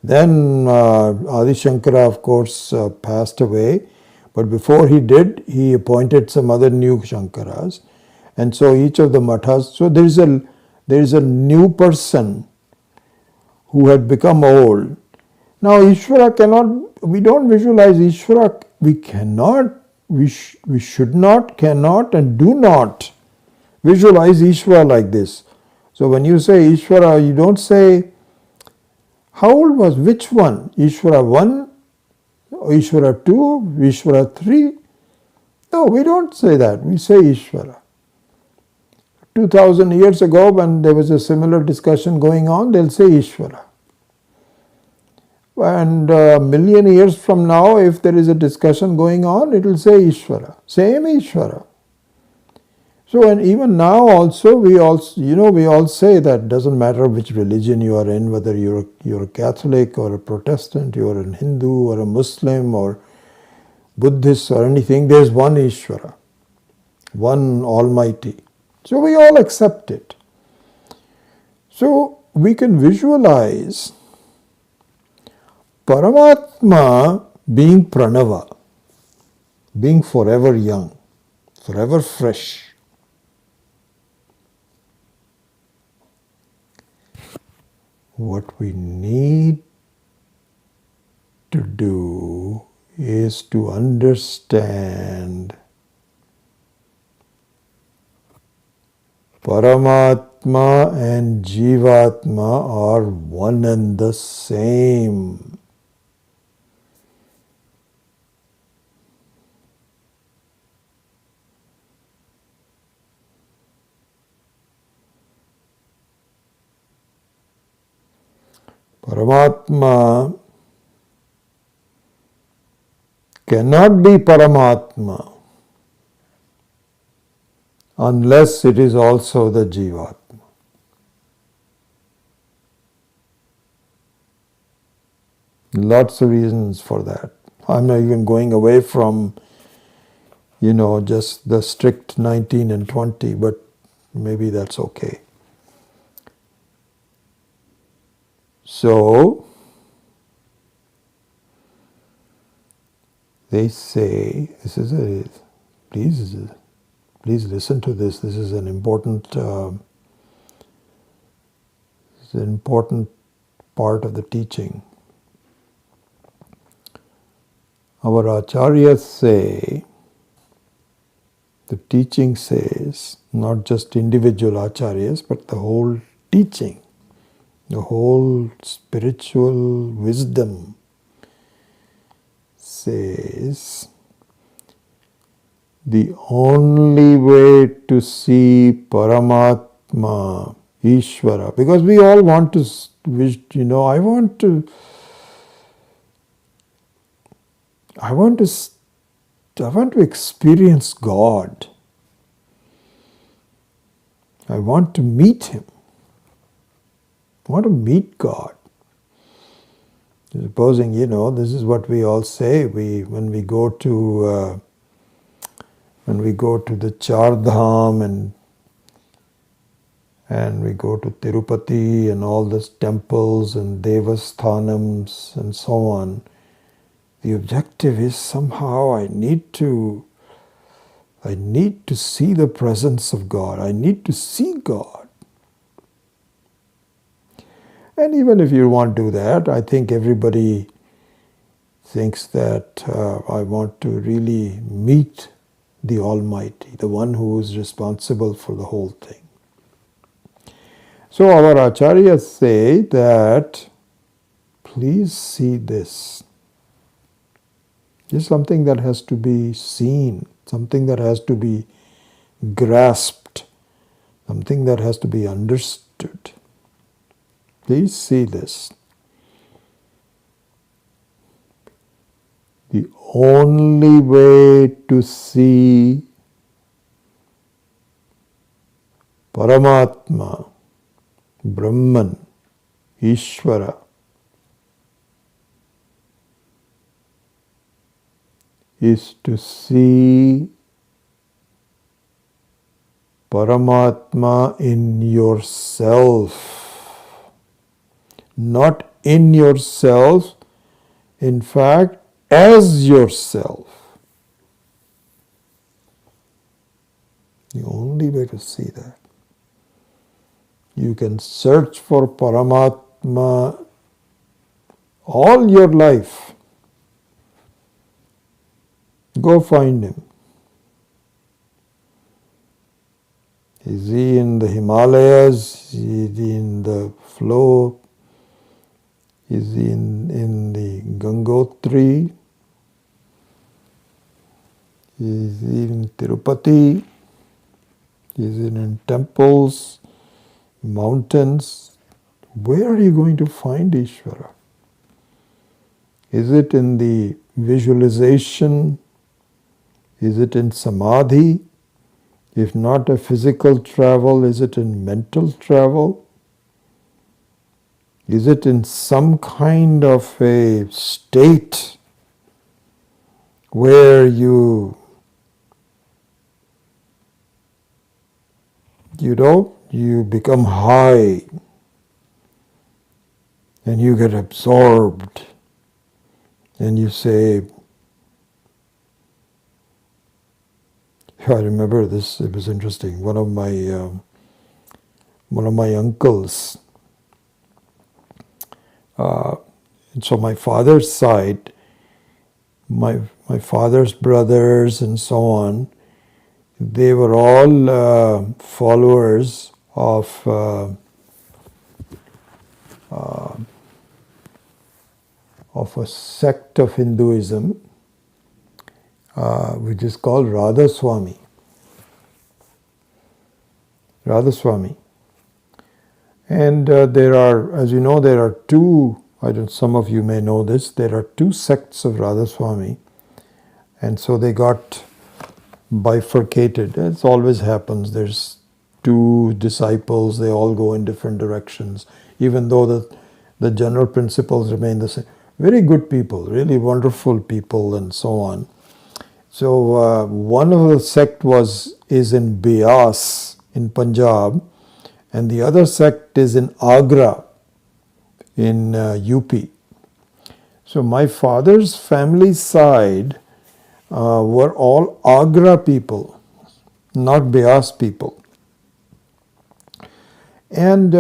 Then Adi Shankara, of course, passed away. But before he did, he appointed some other new Shankaras. And so each of the mathas, so there is a new person who had become old. Now Ishvara cannot, we don't visualize Ishvara, we cannot, we should not, cannot and do not visualize Ishvara like this. So when you say Ishvara, you don't say, how old was which one? Ishvara 1, Ishvara 2, Ishvara 3? No, we don't say that. We say Ishvara. 2000 years ago, when there was a similar discussion going on, they'll say Ishvara. And a million years from now, if there is a discussion going on, it will say Ishvara. Same Ishvara. So, and even now also, we all say that doesn't matter which religion you are in, whether you're a Catholic or a Protestant, you're a Hindu or a Muslim or Buddhist or anything, there's one Ishvara, one Almighty. So we all accept it. So we can visualize Paramatma being Pranava, being forever young, forever fresh. What we need to do is to understand Paramatma and Jivatma are one and the same. Paramatma cannot be Paramatma unless it is also the Jivatma. Lots of reasons for that. I'm not even going away from, just the strict 19 and 20, but maybe that's okay. So, they say, please listen to this. This is an important part of the teaching. Our acharyas say, the teaching says, not just individual acharyas, but the whole teaching, the whole spiritual wisdom says, the only way to see Paramatma, Ishvara, because we all want to wish, I want to experience God. I want to meet Him. I want to meet God. Supposing, this is what we all say. When we go to the Char Dham and we go to Tirupati and all those temples and Devasthanams and so on, the objective is somehow I need to see the presence of God. I need to see God. And even if you want to do that, I think everybody thinks that I want to really meet the Almighty, the one who is responsible for the whole thing. So our acharyas say that, please see this. This is something that has to be seen, something that has to be grasped, something that has to be understood. Please see this. The only way to see Paramatma, Brahman, Ishvara, is to see Paramatma in yourself. Not in yourself, in fact, as yourself. the only way to see that. You can search for Paramatma all your life. Go find him. Is he in the Himalayas? Is he in the flow? Is he in the Gangotri? Is he in Tirupati? Is he in temples, mountains? Where are you going to find Ishvara? Is it in the visualization? Is it in samadhi? If not a physical travel, is it in mental travel? Is it in some kind of a state where you become high and you get absorbed and you say, I remember this, it was interesting. One of my uncles, so my father's side, my father's brothers and so on, they were all followers of a sect of Hinduism which is called Radhaswami. And there are, as you know, there are two, some of you may know this, there are two sects of Radhaswami. And so they got bifurcated. It always happens. There's two disciples, they all go in different directions, even though the general principles remain the same. Very good people, really wonderful people and so on. So one of the sect is in Beas in Punjab, and the other sect is in Agra in UP. So my father's family side were all Agra people, not Beas people. And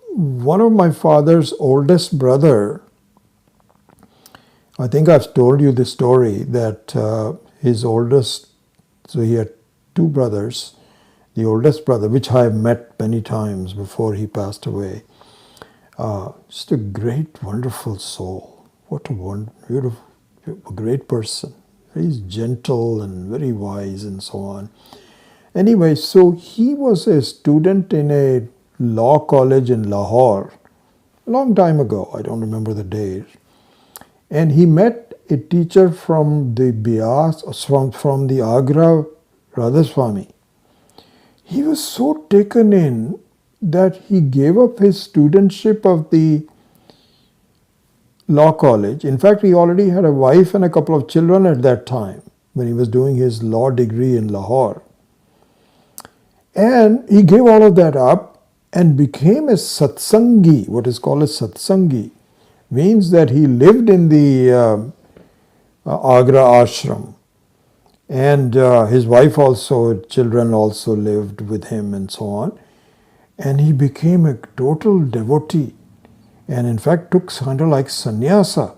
one of my father's oldest brother, I think I've told you the story that his oldest, so he had two brothers. The oldest brother, which I have met many times before he passed away, just a great, wonderful soul. What a beautiful, great person. Very gentle and very wise and so on. Anyway, so he was a student in a law college in Lahore, a long time ago. I don't remember the date. And he met a teacher from the Beas, from the Agra Radhaswami. He was so taken in that he gave up his studentship of the law college. In fact, he already had a wife and a couple of children at that time when he was doing his law degree in Lahore. And he gave all of that up and became a satsangi, what is called a satsangi. Means that he lived in the Agra ashram, and his wife also, children also lived with him and so on. And he became a total devotee, and in fact took kind of like sannyasa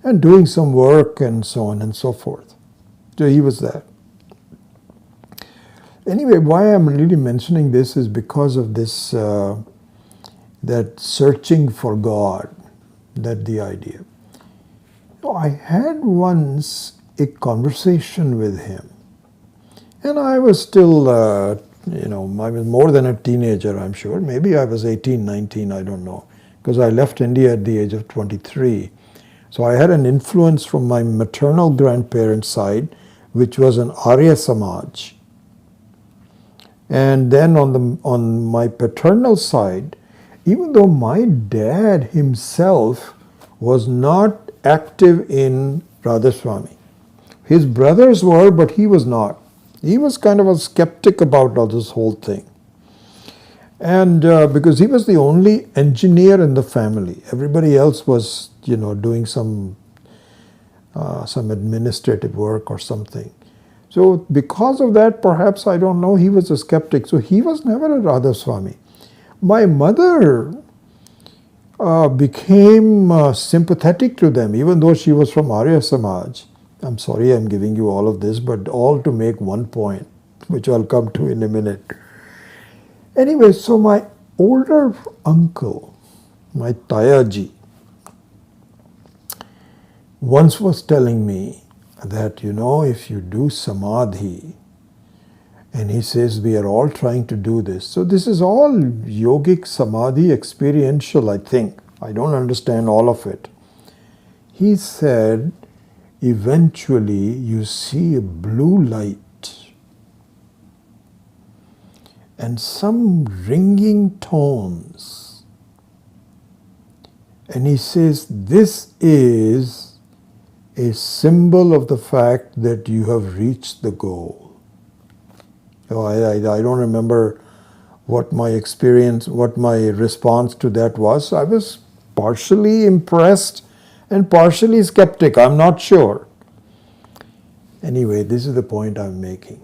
and doing some work and so on and so forth. So he was there. Anyway, why I'm really mentioning this is because of this, that searching for God. That the idea. So I had once a conversation with him, and I was still, I was more than a teenager, I'm sure. Maybe I was 18, 19, I don't know, because I left India at the age of 23. So I had an influence from my maternal grandparents' side, which was an Arya Samaj. And then on my paternal side, even though my dad himself was not active in Radhaswami. His brothers were, but he was not. He was kind of a skeptic about all this whole thing. And because he was the only engineer in the family. Everybody else was, doing some administrative work or something. So because of that, perhaps, I don't know, he was a skeptic. So he was never a Radha Swami. My mother became sympathetic to them, even though she was from Arya Samaj. I'm sorry I'm giving you all of this, but all to make one point, which I'll come to in a minute. Anyway, so my older uncle, my Tayaji, once was telling me that, if you do samadhi, and he says we are all trying to do this. So this is all yogic samadhi experiential, I think. I don't understand all of it. He said, eventually you see a blue light and some ringing tones. And he says, this is a symbol of the fact that you have reached the goal. I don't remember what my experience, what my response to that was. I was partially impressed and partially skeptic. I'm not sure. Anyway, this is the point I'm making.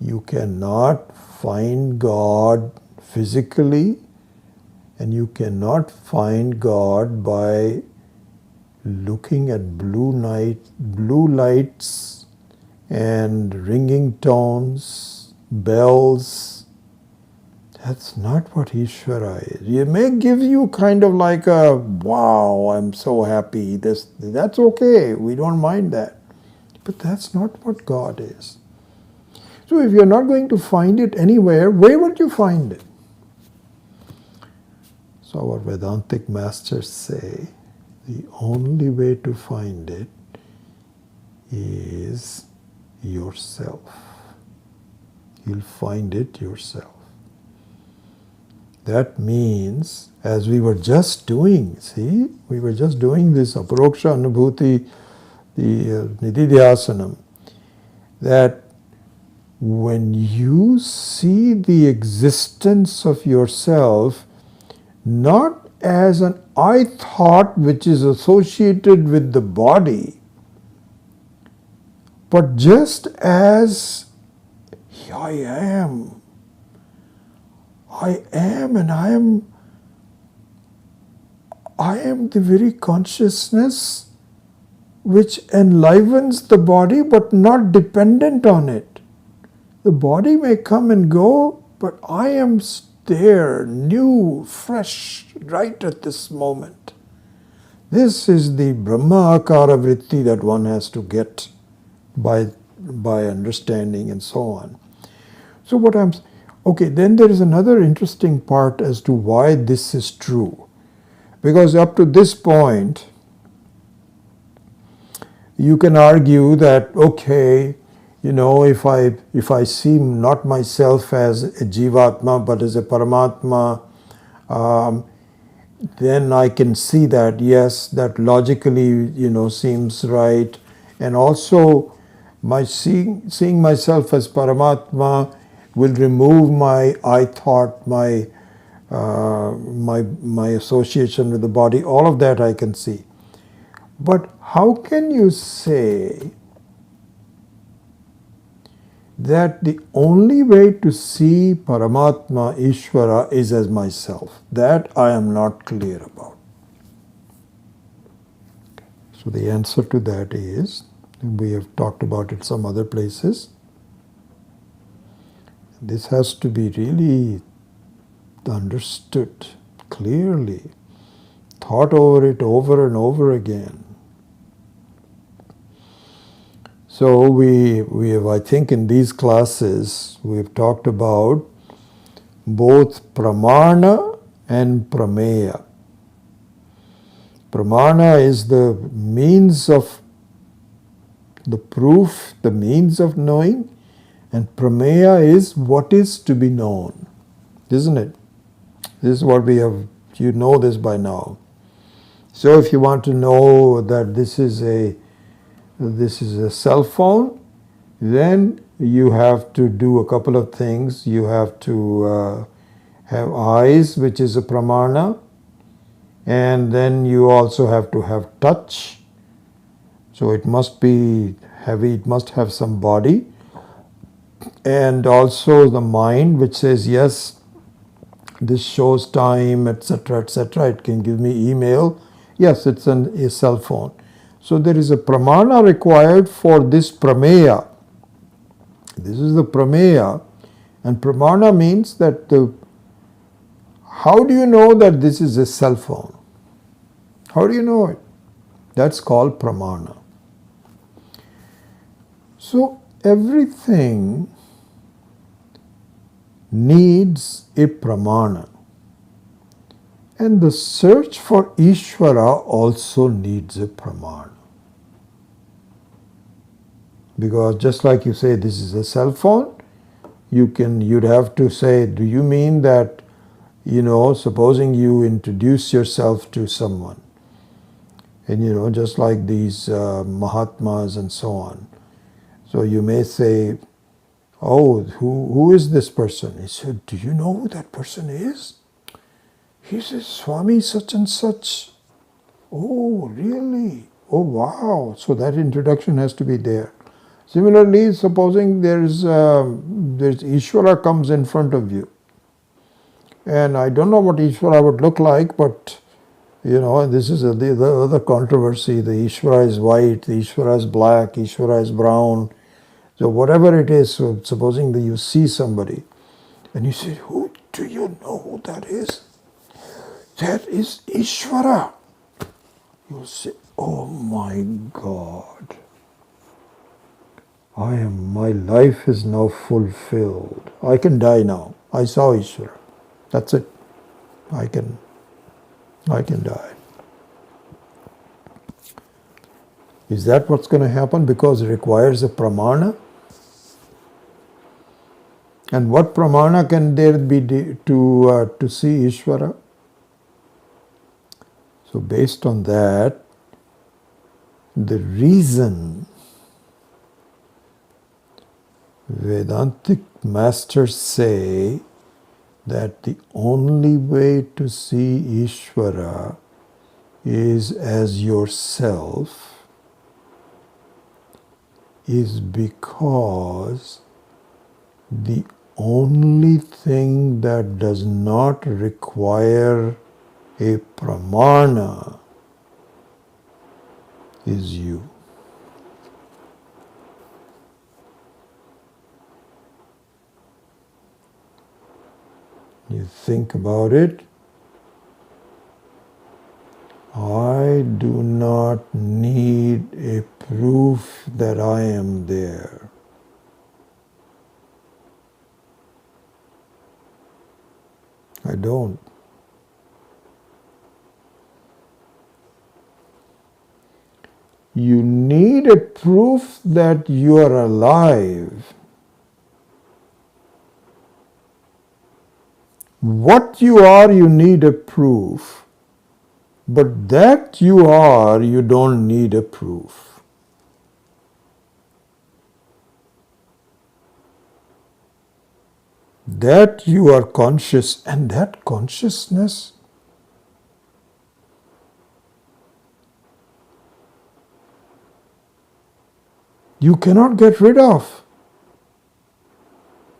You cannot find God physically, and you cannot find God by looking at blue lights and ringing tones, bells. That's not what Ishvara is. It may give you kind of like a, wow, I'm so happy. That's okay. We don't mind that. But that's not what God is. So if you're not going to find it anywhere, where would you find it? So our Vedantic masters say, the only way to find it is yourself. You'll find it yourself. That means, as we were just doing, we were just doing this Aparoksha Anubhuti, the Nididhyasanam, that when you see the existence of yourself, not as an I thought which is associated with the body, but just as I am, and I am the very consciousness which enlivens the body but not dependent on it. The body may come and go, but I am there, new, fresh, right at this moment. This is the Brahma Akara Vritti that one has to get by understanding and so on. So then there is another interesting part as to why this is true. Because up to this point, you can argue that, okay, if I see not myself as a Jivatma but as a Paramatma, then I can see that, yes, that logically, seems right. And also, my seeing myself as Paramatma will remove my I thought, my association with the body. All of that I can see. But how can you say that the only way to see Paramatma, Ishvara, is as myself? That I am not clear about. So the answer to that is, we have talked about it some other places, this has to be really understood clearly, thought over it over and over again. So we have, I think in these classes, we've talked about both pramana and prameya. Pramana is the means of the proof, the means of knowing, and prameya is what is to be known, isn't it? This is what we have, you know this by now. So if you want to know that this is a cell phone, then you have to do a couple of things. You have to have eyes, which is a pramana, and then you also have to have touch, So it must be heavy, it must have some body, and also the mind which says, yes, this shows time, etc., etc. It can give me email. Yes, it's a cell phone. So there is a pramana required for this prameya. This is the prameya, and pramana means that how do you know that this is a cell phone? How do you know it? That's called pramana. So everything needs a pramana. And the search for Ishvara also needs a pramana. Because just like you say this is a cell phone, you'd have to say, do you mean that, supposing you introduce yourself to someone, and just like these Mahatmas and so on. So you may say, oh, who is this person? He said, do you know who that person is? He says, Swami such and such. Oh, really? Oh, wow. So that introduction has to be there. Similarly, supposing there's Ishvara comes in front of you. And I don't know what Ishvara would look like, but this is the other controversy. The Ishvara is white, the Ishvara is black, Ishvara is brown. So whatever it is, so supposing that you see somebody and you say, who do you know who that is? That is Ishvara. You say, oh my God. My life is now fulfilled. I can die now. I saw Ishvara. That's it. I can die. Is that what's going to happen? Because it requires a pramana? And what pramana can there be to see Ishvara? So based on that, the reason Vedantic masters say that the only way to see Ishvara is as yourself is because the only thing that does not require a pramana is you. You think about it. I do not need a proof that I am there. I don't. You need a proof that you are alive. What you are, you need a proof. But that you are, you don't need a proof. That you are conscious, and that consciousness you cannot get rid of.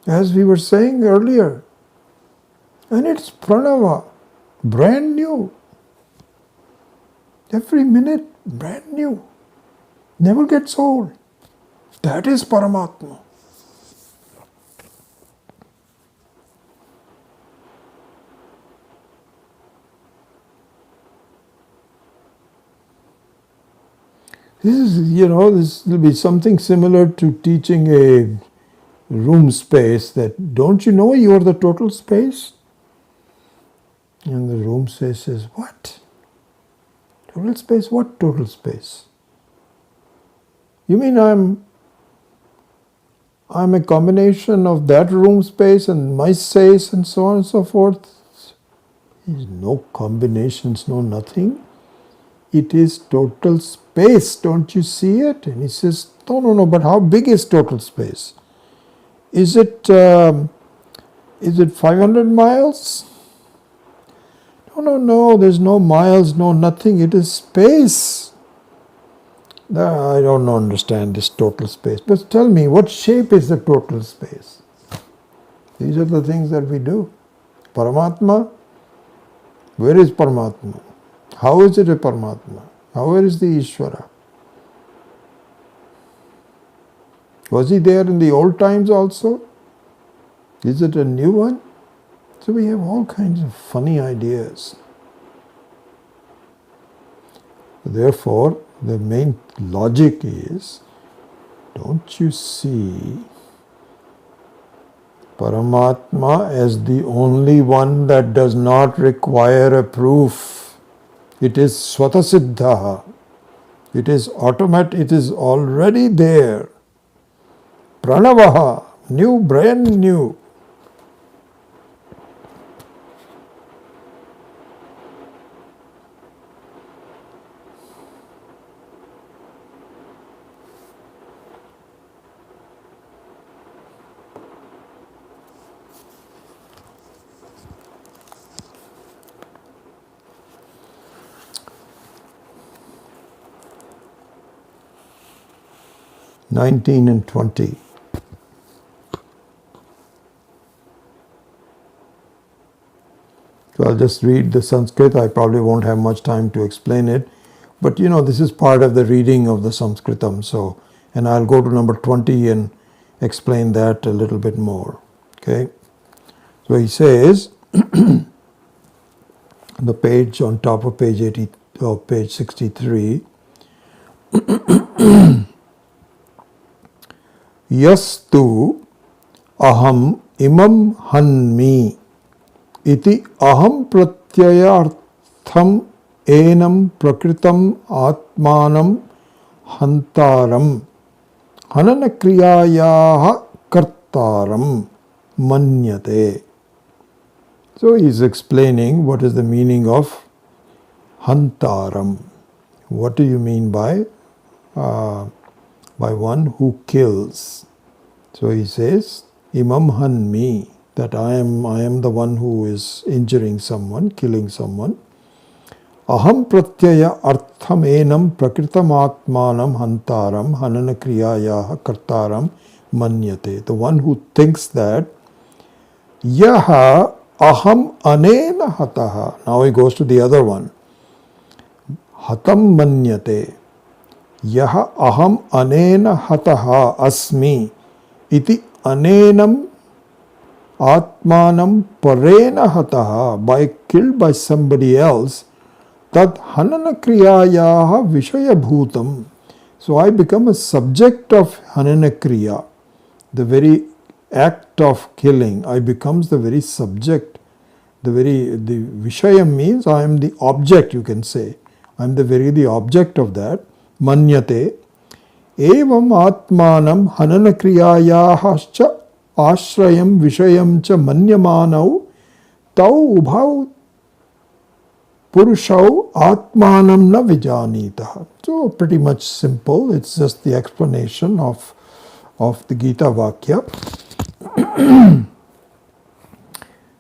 As we were saying earlier. And it's pranava, brand new. Every minute, brand new. Never gets old. That is Paramatma. This will be something similar to teaching a room space that, don't you know you are the total space? And the room space says, what? Total space? What total space? You mean I'm a combination of that room space and my space and so on and so forth? There's no combinations, no nothing. It is total space. Don't you see it? And he says, no, but how big is total space? Is it 500 miles? No, there's no miles, no nothing. It is space. I don't understand this total space. But tell me, what shape is the total space? These are the things that we do. Paramatma, where is Paramatma? How is it a Paramatma? Where is the Ishvara? Was he there in the old times also? Is it a new one? So we have all kinds of funny ideas. Therefore, the main logic is, don't you see Paramatma as the only one that does not require a proof? It is Swatasiddha. It is automatic, it is already there. Pranavaha, new, brand new. (19 and 20). So I'll just read the Sanskrit. I probably won't have much time to explain it. But this is part of the reading of the Sanskritam. So, and I'll go to number 20 and explain that a little bit more. Okay. So he says, the page on top of page 80 or page 63, Yastu aham imam hanmi iti aham pratyayartham enam prakritam atmanam hantaram hananakriyayaha kartaram manyate. So he is explaining what is the meaning of hantaram. What do you mean by one who kills? So he says, imam hanmi, that I am the one who is injuring someone, killing someone. Aham pratyaya artham enam prakritam atmanam hantaram hananakriyayaha kartaram manyate. The one who thinks that yaha aham anena hataha. Now he goes to the other one. Hatam manyate. Yaha aham anena hataha asmi iti anenam atmanam parena hataha, by killed by somebody else, tad hananakriyayaha vishaya bhutam. So I become a subject of hananakriya, the very act of killing. I becomes the very subject. The vishaya means I am the object, you can say. I am the object of that. Manyate. Evam atmanam hananakriyayaha ashrayam vishayam cha manyamanau tau ubhau purushau atmanam na vijanitah. So pretty much simple. It's just the explanation of the Gita Vakya.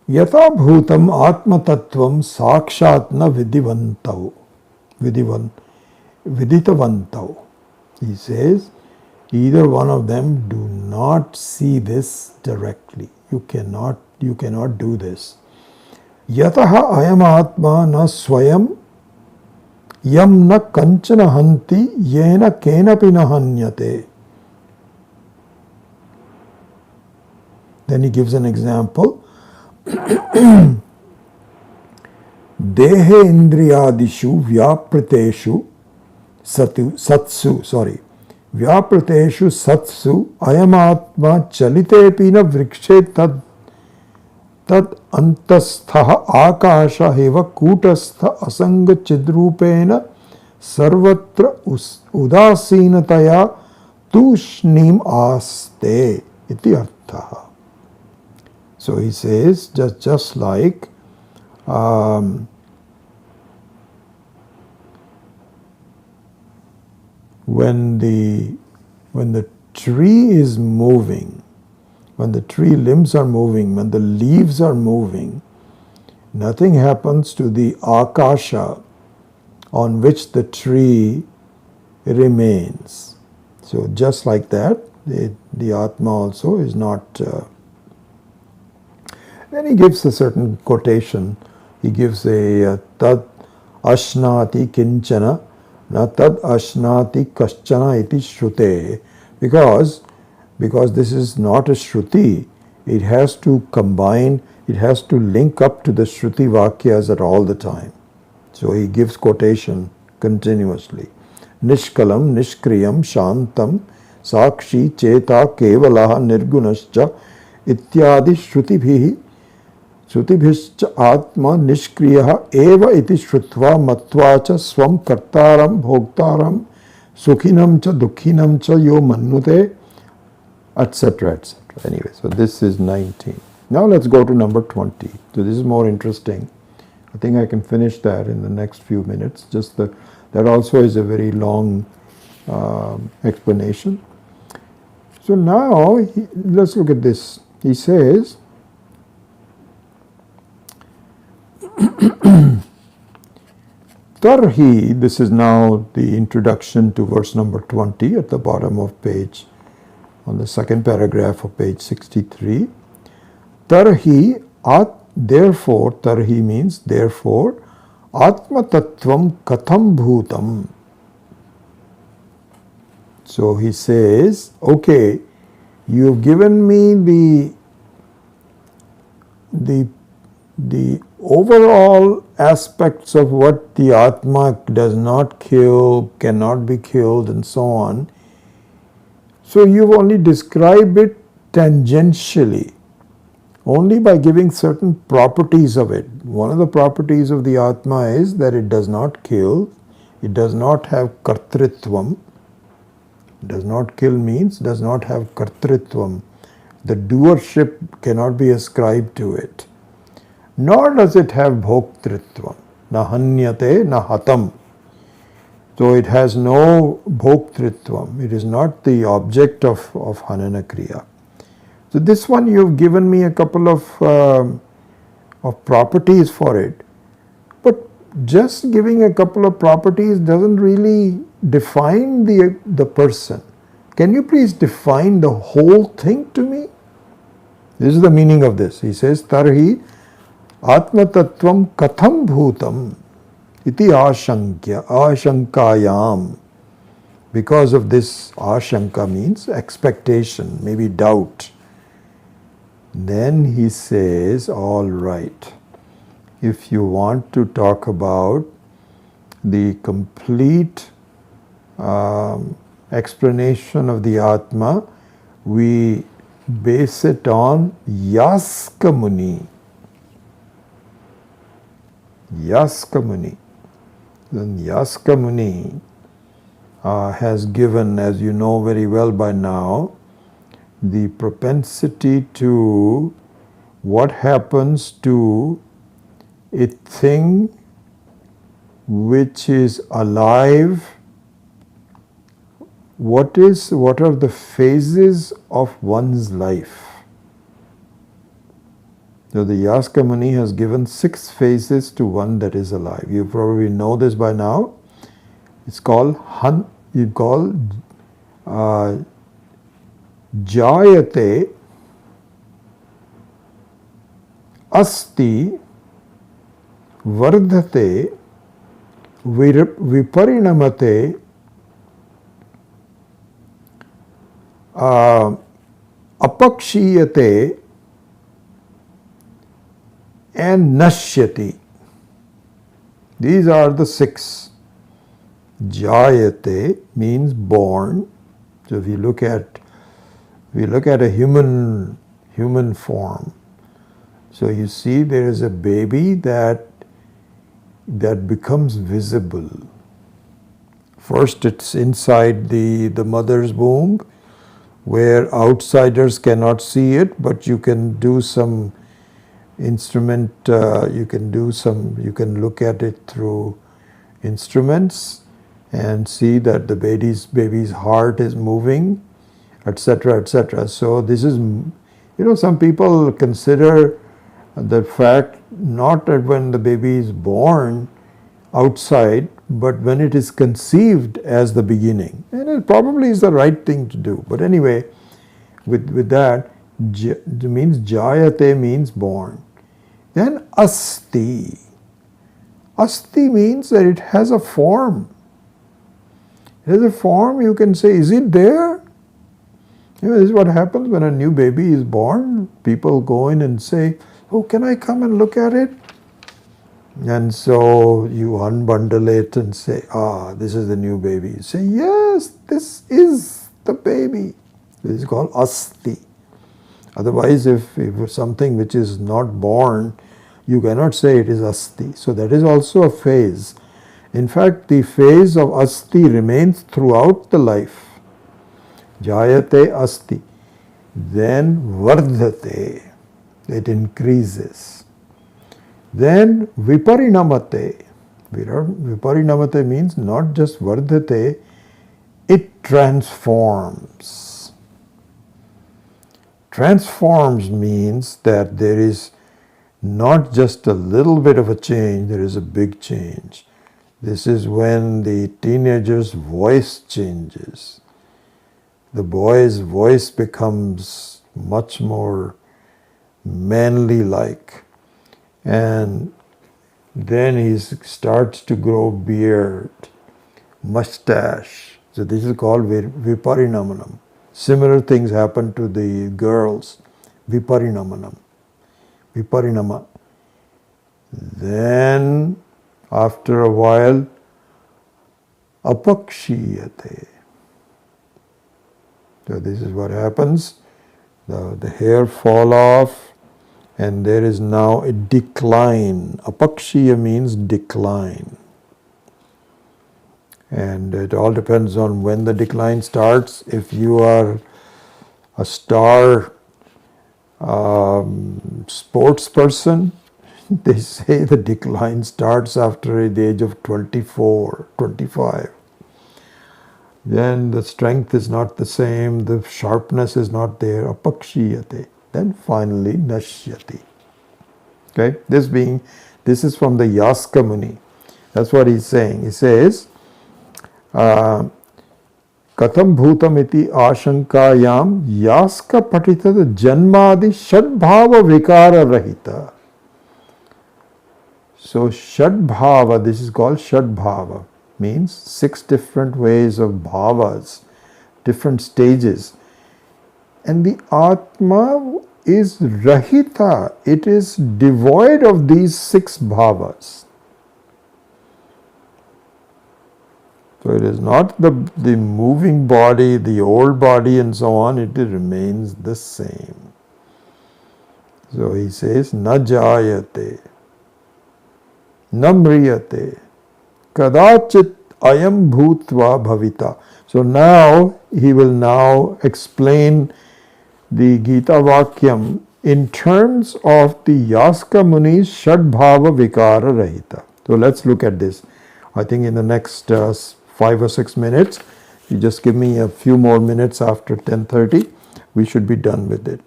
Yatha bhutam atmatattvam sakshat na viditavantau. He says, either one of them do not see this directly. You cannot do this. Yataha ayam atma na swayam yam na kanchana hanti yena kenapi na hanyate. Then he gives an example. Dehe indriyadishu vyapriteshu Vyaprateshu satsu ayamatma chalitepi na vrikshe tad antastha akasha heva kutastha asanga chidrupena sarvatra udasinataya tushnim aste iti artha. So he says, just like when the tree is moving, when the tree limbs are moving, when the leaves are moving, nothing happens to the akasha on which the tree remains. So just like that, the Atma also is not. Then he gives a certain quotation. He gives a tad ashnati kinchana na tad ashnati kaschana iti shrute, because this is not a shruti. It has to combine, it has to link up to the shruti vakyas at all the time. So he gives quotation continuously. Nishkalam, Nishkriyam, Shantam, Sakshi, Cheta, Kevalaha, Nirgunascha, Ityadi Shrutibhihi, Shrutibhischa Atma, Nishkriyaha, Eva iti Shrutva, Matvacha, Swam Kartaram, Bhoktaram, Sukhinam cha, Dukhinam cha, Yo Mannute, etc. etc. Anyway, so this is 19. Now let's go to number 20. So this is more interesting. I think I can finish that in the next few minutes. Just that also is a very long explanation. So now let's look at this. He says, Tarhi, this is now the introduction to verse number 20 at the bottom of page, on the second paragraph of page 63. Tarhi therefore, tarhi means therefore, Atma Tattvam Katham Bhutam. So he says, okay, you've given me the overall aspects of what the Atma does not kill, cannot be killed, and so on. So you've only described it tangentially, only by giving certain properties of it. One of the properties of the Atma is that it does not kill, it does not have kartritvam. Does not kill means does not have kartritvam. The doership cannot be ascribed to it. Nor does it have bhoktritvam. Na hanyate na hatam. So it has no bhoktritvam. It is not the object of hanana kriya. So this one you've given me a couple of properties for it. But just giving a couple of properties doesn't really define the person. Can you please define the whole thing to me? This is the meaning of this. He says, Tarhi Atma Tattvam Katham Bhutam iti ashankayam. Because of this, ashanka means expectation, maybe doubt. Then he says, all right, if you want to talk about the complete explanation of the Atma, we base it on Yaska Muni. Yaska Muni. Then Yaska Muni has given, as you know very well by now, the propensity to what happens to a thing which is alive. What are the phases of one's life? So the Yaska Muni has given 6 phases to one that is alive. You probably know this by now. It's called Jayate, Asti, Vardhate, Viparinamate, Apakshiyate, and Nashyati. These are the 6. Jayate means born. So if you look at a human form, so you see there is a baby that becomes visible. First it's inside the mother's womb, where outsiders cannot see it, but you can do some instrument, you can look at it through instruments and see that the baby's heart is moving, etc., etc. So this is, some people consider the fact not that when the baby is born outside, but when it is conceived as the beginning, and it probably is the right thing to do. But anyway, with that, means jayate means born. Then asti. Asti means that it has a form. It has a form, you can say, is it there? This is what happens when a new baby is born. People go in and say, oh, can I come and look at it? And so you unbundle it and say, this is the new baby. You say, yes, this is the baby. This is called asti. Otherwise, if something which is not born, you cannot say it is asti. So that is also a phase. In fact, the phase of asti remains throughout the life. Jayate asti. Then vardhate. It increases. Then viparinamate. Viparinamate means not just vardhate, it transforms. Transforms means that there is not just a little bit of a change, there is a big change. This is when the teenager's voice changes. The boy's voice becomes much more manly-like. And then he starts to grow beard, mustache. So this is called viparinamanam. Similar things happen to the girls. Viparinamanam. Viparinama. Then, after a while, apakshiyate. So this is what happens. The hair fall off and there is now a decline. Apakshiya means decline. And it all depends on when the decline starts. If you are a star sports person, they say the decline starts after the age of 24, 25. Then the strength is not the same, the sharpness is not there, apakshiyate. Then finally nashyati. Okay, this is from the Yaska Muni. That's what he's saying. He says, Katham bhutam iti ashankayam yaska patitad janmadi shadbhava vikara rahita. So shadbhava, this is called shadbhava, means 6 different ways of bhavas, different stages. And the Atma is rahita, it is devoid of these 6 bhavas. So it is not the moving body, the old body and so on, it remains the same. So he says, na jayate, na mriyate, kadachit ayam bhutva bhavita. So now, he will now explain the Gita Vakyam in terms of the Yaska Muni's Shadbhava Vikara Rahita. So let's look at this. I think in the next 5 or 6 minutes, you just give me a few more minutes after 10:30, we should be done with it.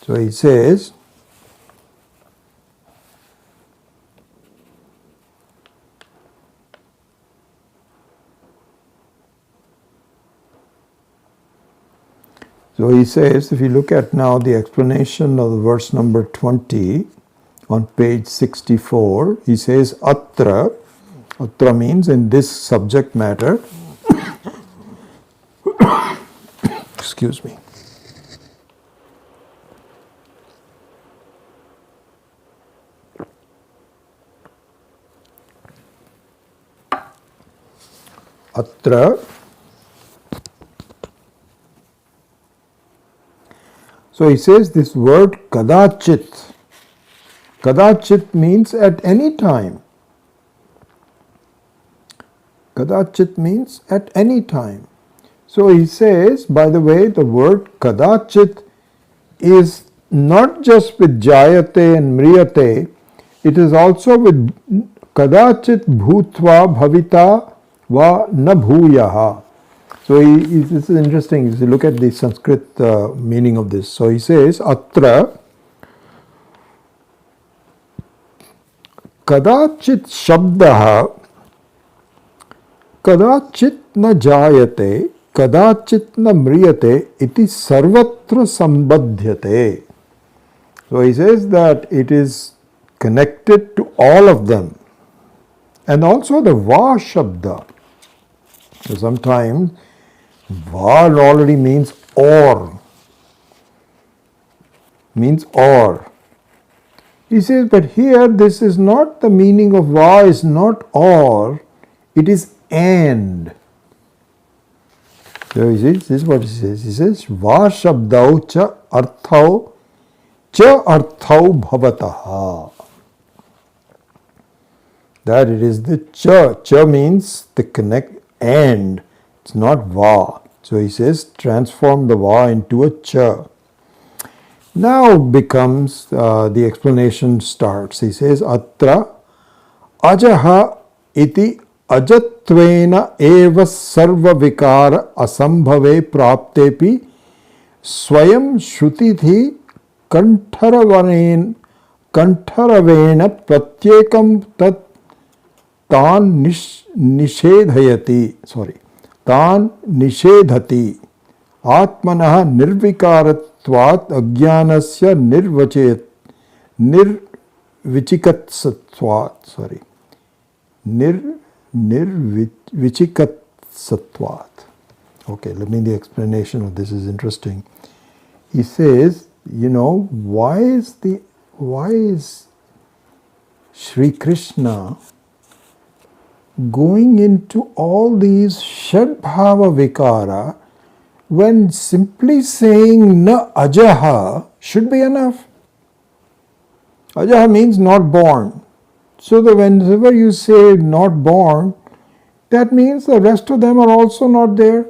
So he says, if you look at now the explanation of the verse number 20 on page 64, he says, Atra. Atra means in this subject matter. Excuse me. Atra. So he says this word kadachit. Kadachit means at any time. Kadachit means at any time. So he says, by the way, the word kadachit is not just with jayate and mriyate, it is also with kadachit bhutva bhavita va na bhuyaha. So this is interesting. If you look at the Sanskrit meaning of this. So he says, Atra kadachit shabdaha kadachit na jayate kadachit na mriyate iti sarvatra sambadhyate. So he says that it is connected to all of them. And also the va shabda. So sometimes va already means or. Means or. He says, but here this is not the meaning of va is not or, it is and. So he says, this is what he says. He says, va shabdau cha arthau bhavataha. That it is the cha. Cha means the connect and. It's not va. So he says, transform the va into a cha. Now becomes, the explanation starts. He says, atra ajaha iti ajatvena eva sarva vikara asambhave praptepi swayam shrutithi kantaravena pratyekam tat tan nishedhati atmanah nirvikaratvat ajnanasya nirvichikatsatvat. Okay, let me the explanation of this is interesting. He says, why is Sri Krishna going into all these Shadbhava Vikara when simply saying na ajaha should be enough? Ajaha means not born. So that whenever you say not born, that means the rest of them are also not there.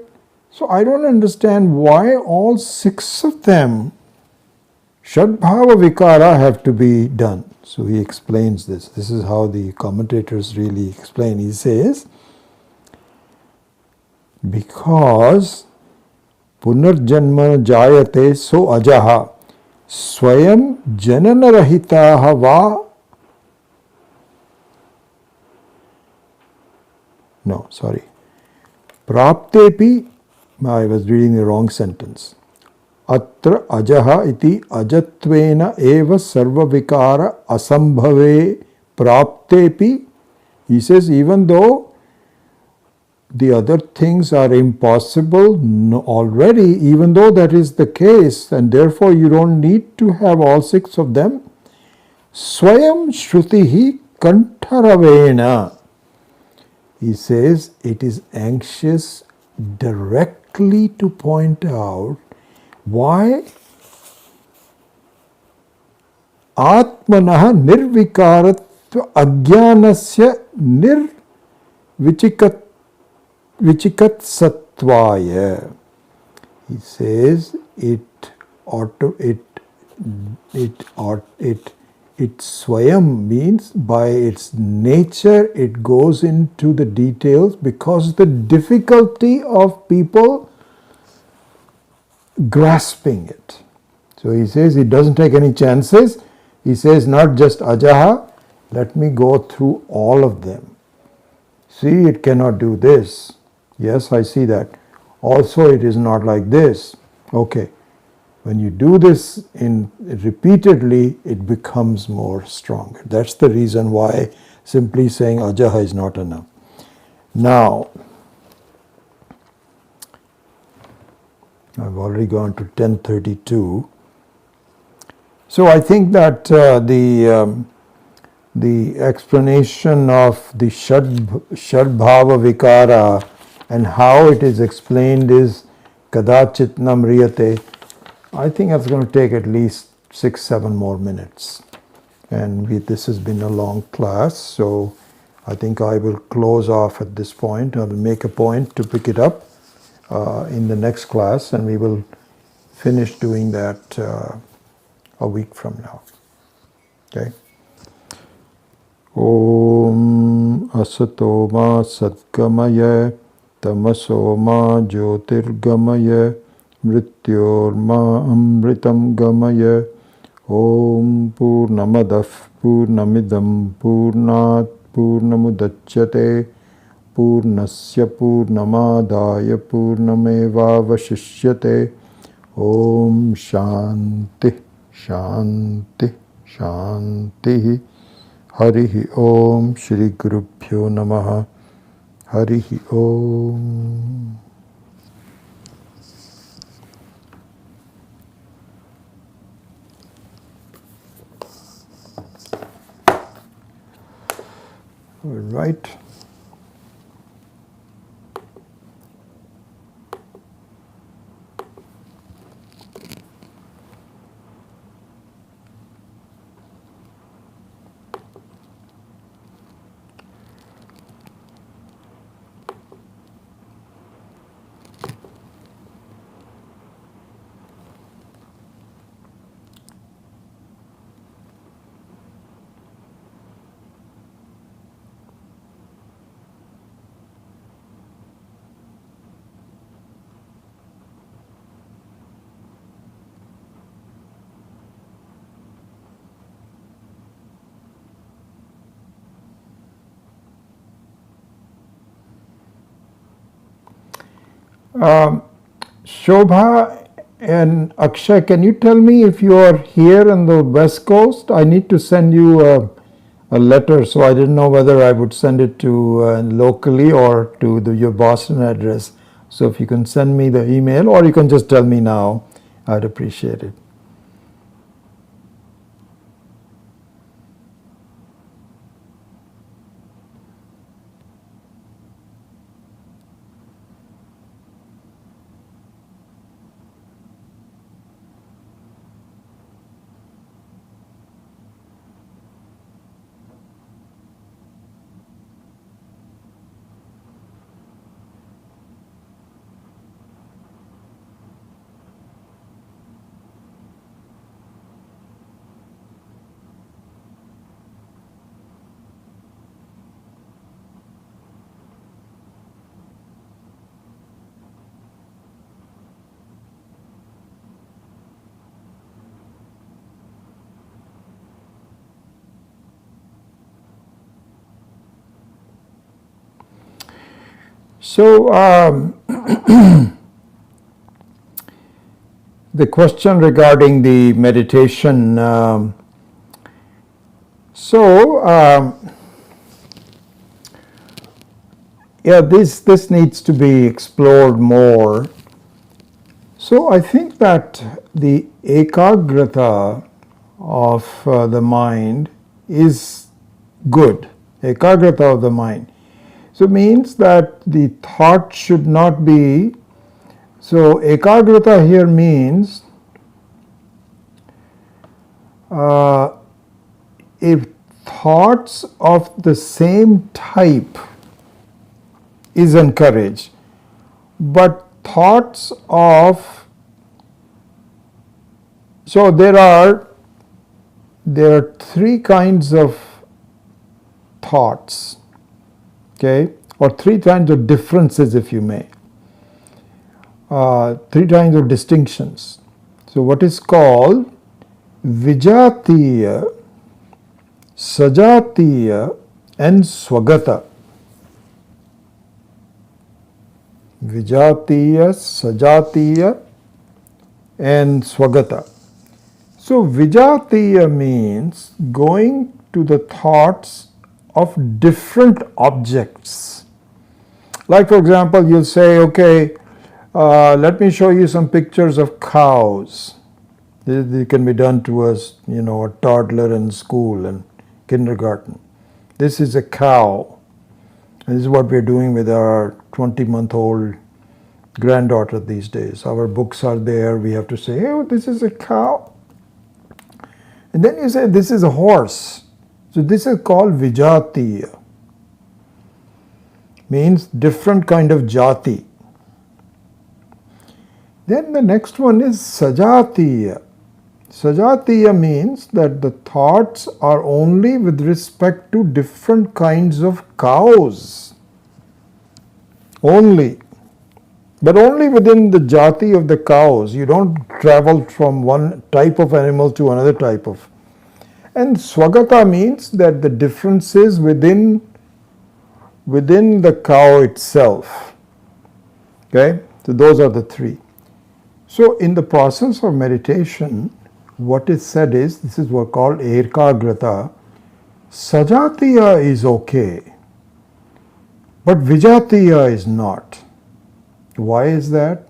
So I don't understand why all 6 of them, Shadbhava Vikara, have to be done. So he explains this. This is how the commentators really explain. He says, because punarjanma jayate so ajaha swayam jananarahitaha va. No, sorry. Praptepi, I was reading the wrong sentence. Atra ajaha iti ajatvena eva sarva vikara asambhave praptepi. He says, even though the other things are impossible already, even though that is the case, and therefore you don't need to have all 6 of them, swayam shrutihi kantaravena. He says it is anxious directly to point out why atmanah nirvikaratva ajnanasya nirvichikatsatvaya. He says it swayam means by its nature it goes into the details because the difficulty of people grasping it. So he says he doesn't take any chances. He says not just ajaha, let me go through all of them. See, it cannot do this. Yes, I see that. Also, it is not like this. Okay. When you do this repeatedly, it becomes more stronger. That's the reason why simply saying ajaha is not enough. Now, I've already gone to 10:32. So I think that the explanation of the Shadbhava Vikara and how it is explained is kadachit namriyate. I think it's going to take at least 6-7 more minutes. And this has been a long class, so I think I will close off at this point. I will make a point to pick it up in the next class, and we will finish doing that a week from now. Okay. Om asato ma satgamaya tamaso ma jyotirgamaya mrityorma amritam gamaya Om Purnamadah Purnamidam Purnat Purnamudachyate Purnasya Purnamadaya Purnamevavashishyate. Om Shanti Shanti Shanti. Harihi Om Shri Gurubhyo Namaha. Harihi Om. All right. Shobha and Akshay, can you tell me if you are here on the West Coast? I need to send you a letter, so I didn't know whether I would send it to locally or to your Boston address. So if you can send me the email, or you can just tell me now, I'd appreciate it. So the question regarding the meditation. Yeah, this needs to be explored more. So I think that the ekagrata of the mind is good. Ekagrata of the mind. So it means that the thought should not be. So ekagrata here means if thoughts of the same type is encouraged, but thoughts of, so there are three kinds of thoughts, okay, or three kinds of differences, if you may, three kinds of distinctions. So what is called Vijatiya, Sajatiya and Swagata. Vijatiya, Sajatiya and Swagata. So Vijatiya means going to the thoughts of different objects. Like for example, you'll say, okay, let me show you some pictures of cows. This can be done to us, a toddler in school and kindergarten. This is a cow. This is what we're doing with our 20-month-old granddaughter these days. Our books are there. We have to say, oh, this is a cow. And then you say, this is a horse. So this is called Vijatiya. Means different kind of jati. Then the next one is Sajatiya. Sajatiya means that the thoughts are only with respect to different kinds of cows. Only. but only within the jati of the cows. You don't travel from one type of animal to another type of. And swagata means that the differences within the cow itself. Okay, so those are the three. So in the process of meditation, what is said is, this is what called ekagrata. Sajatiya is okay, but vijatiya is not. Why is that?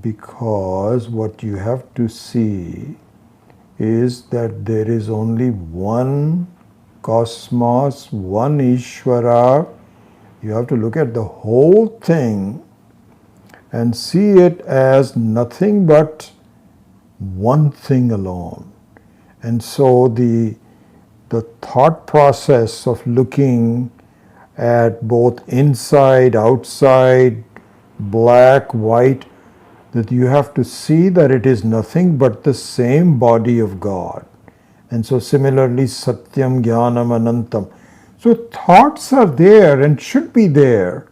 Because what you have to see is that there is only one cosmos, one Ishvara. You have to look at the whole thing and see it as nothing but one thing alone. And so the thought process of looking at both inside, outside, black, white, that you have to see that it is nothing but the same body of God. And so similarly, Satyam, Jnanam, Anantam. So thoughts are there and should be there.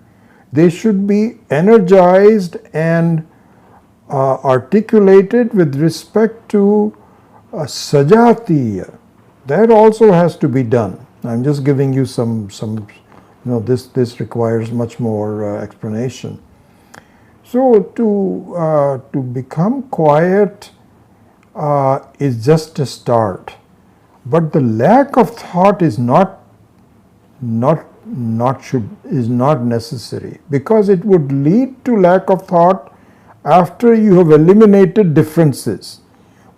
They should be energized and articulated with respect to sajatiya. That also has to be done. I'm just giving you some this requires much more explanation. So to become quiet is just a start, but the lack of thought is not necessary, because it would lead to lack of thought after you have eliminated differences.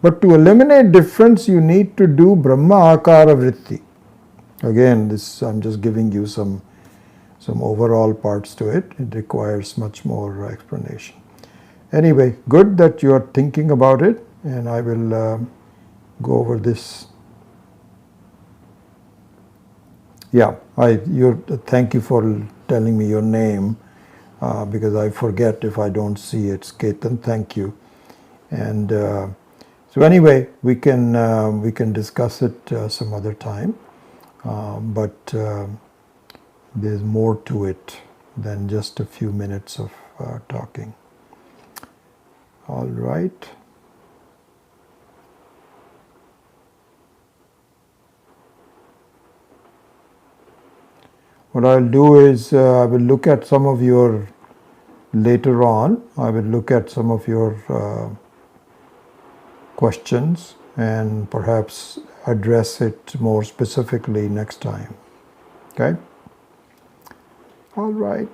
But to eliminate difference, you need to do Brahma Akara Vritti. Again, this I'm just giving you some overall parts to it. It requires much more explanation. Anyway, good that you are thinking about it, and I will go over this. Yeah, thank you for telling me your name, because I forget if I don't see it. Ketan, thank you. And so anyway, we can discuss it some other time, but there's more to it than just a few minutes of talking. All right. What I'll do is I will look at some of your, later on, I will look at some of your questions and perhaps address it more specifically next time. Okay? All right.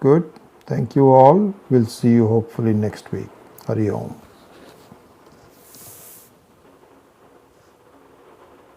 Good. Thank you all. We'll see you hopefully next week. Hari Om.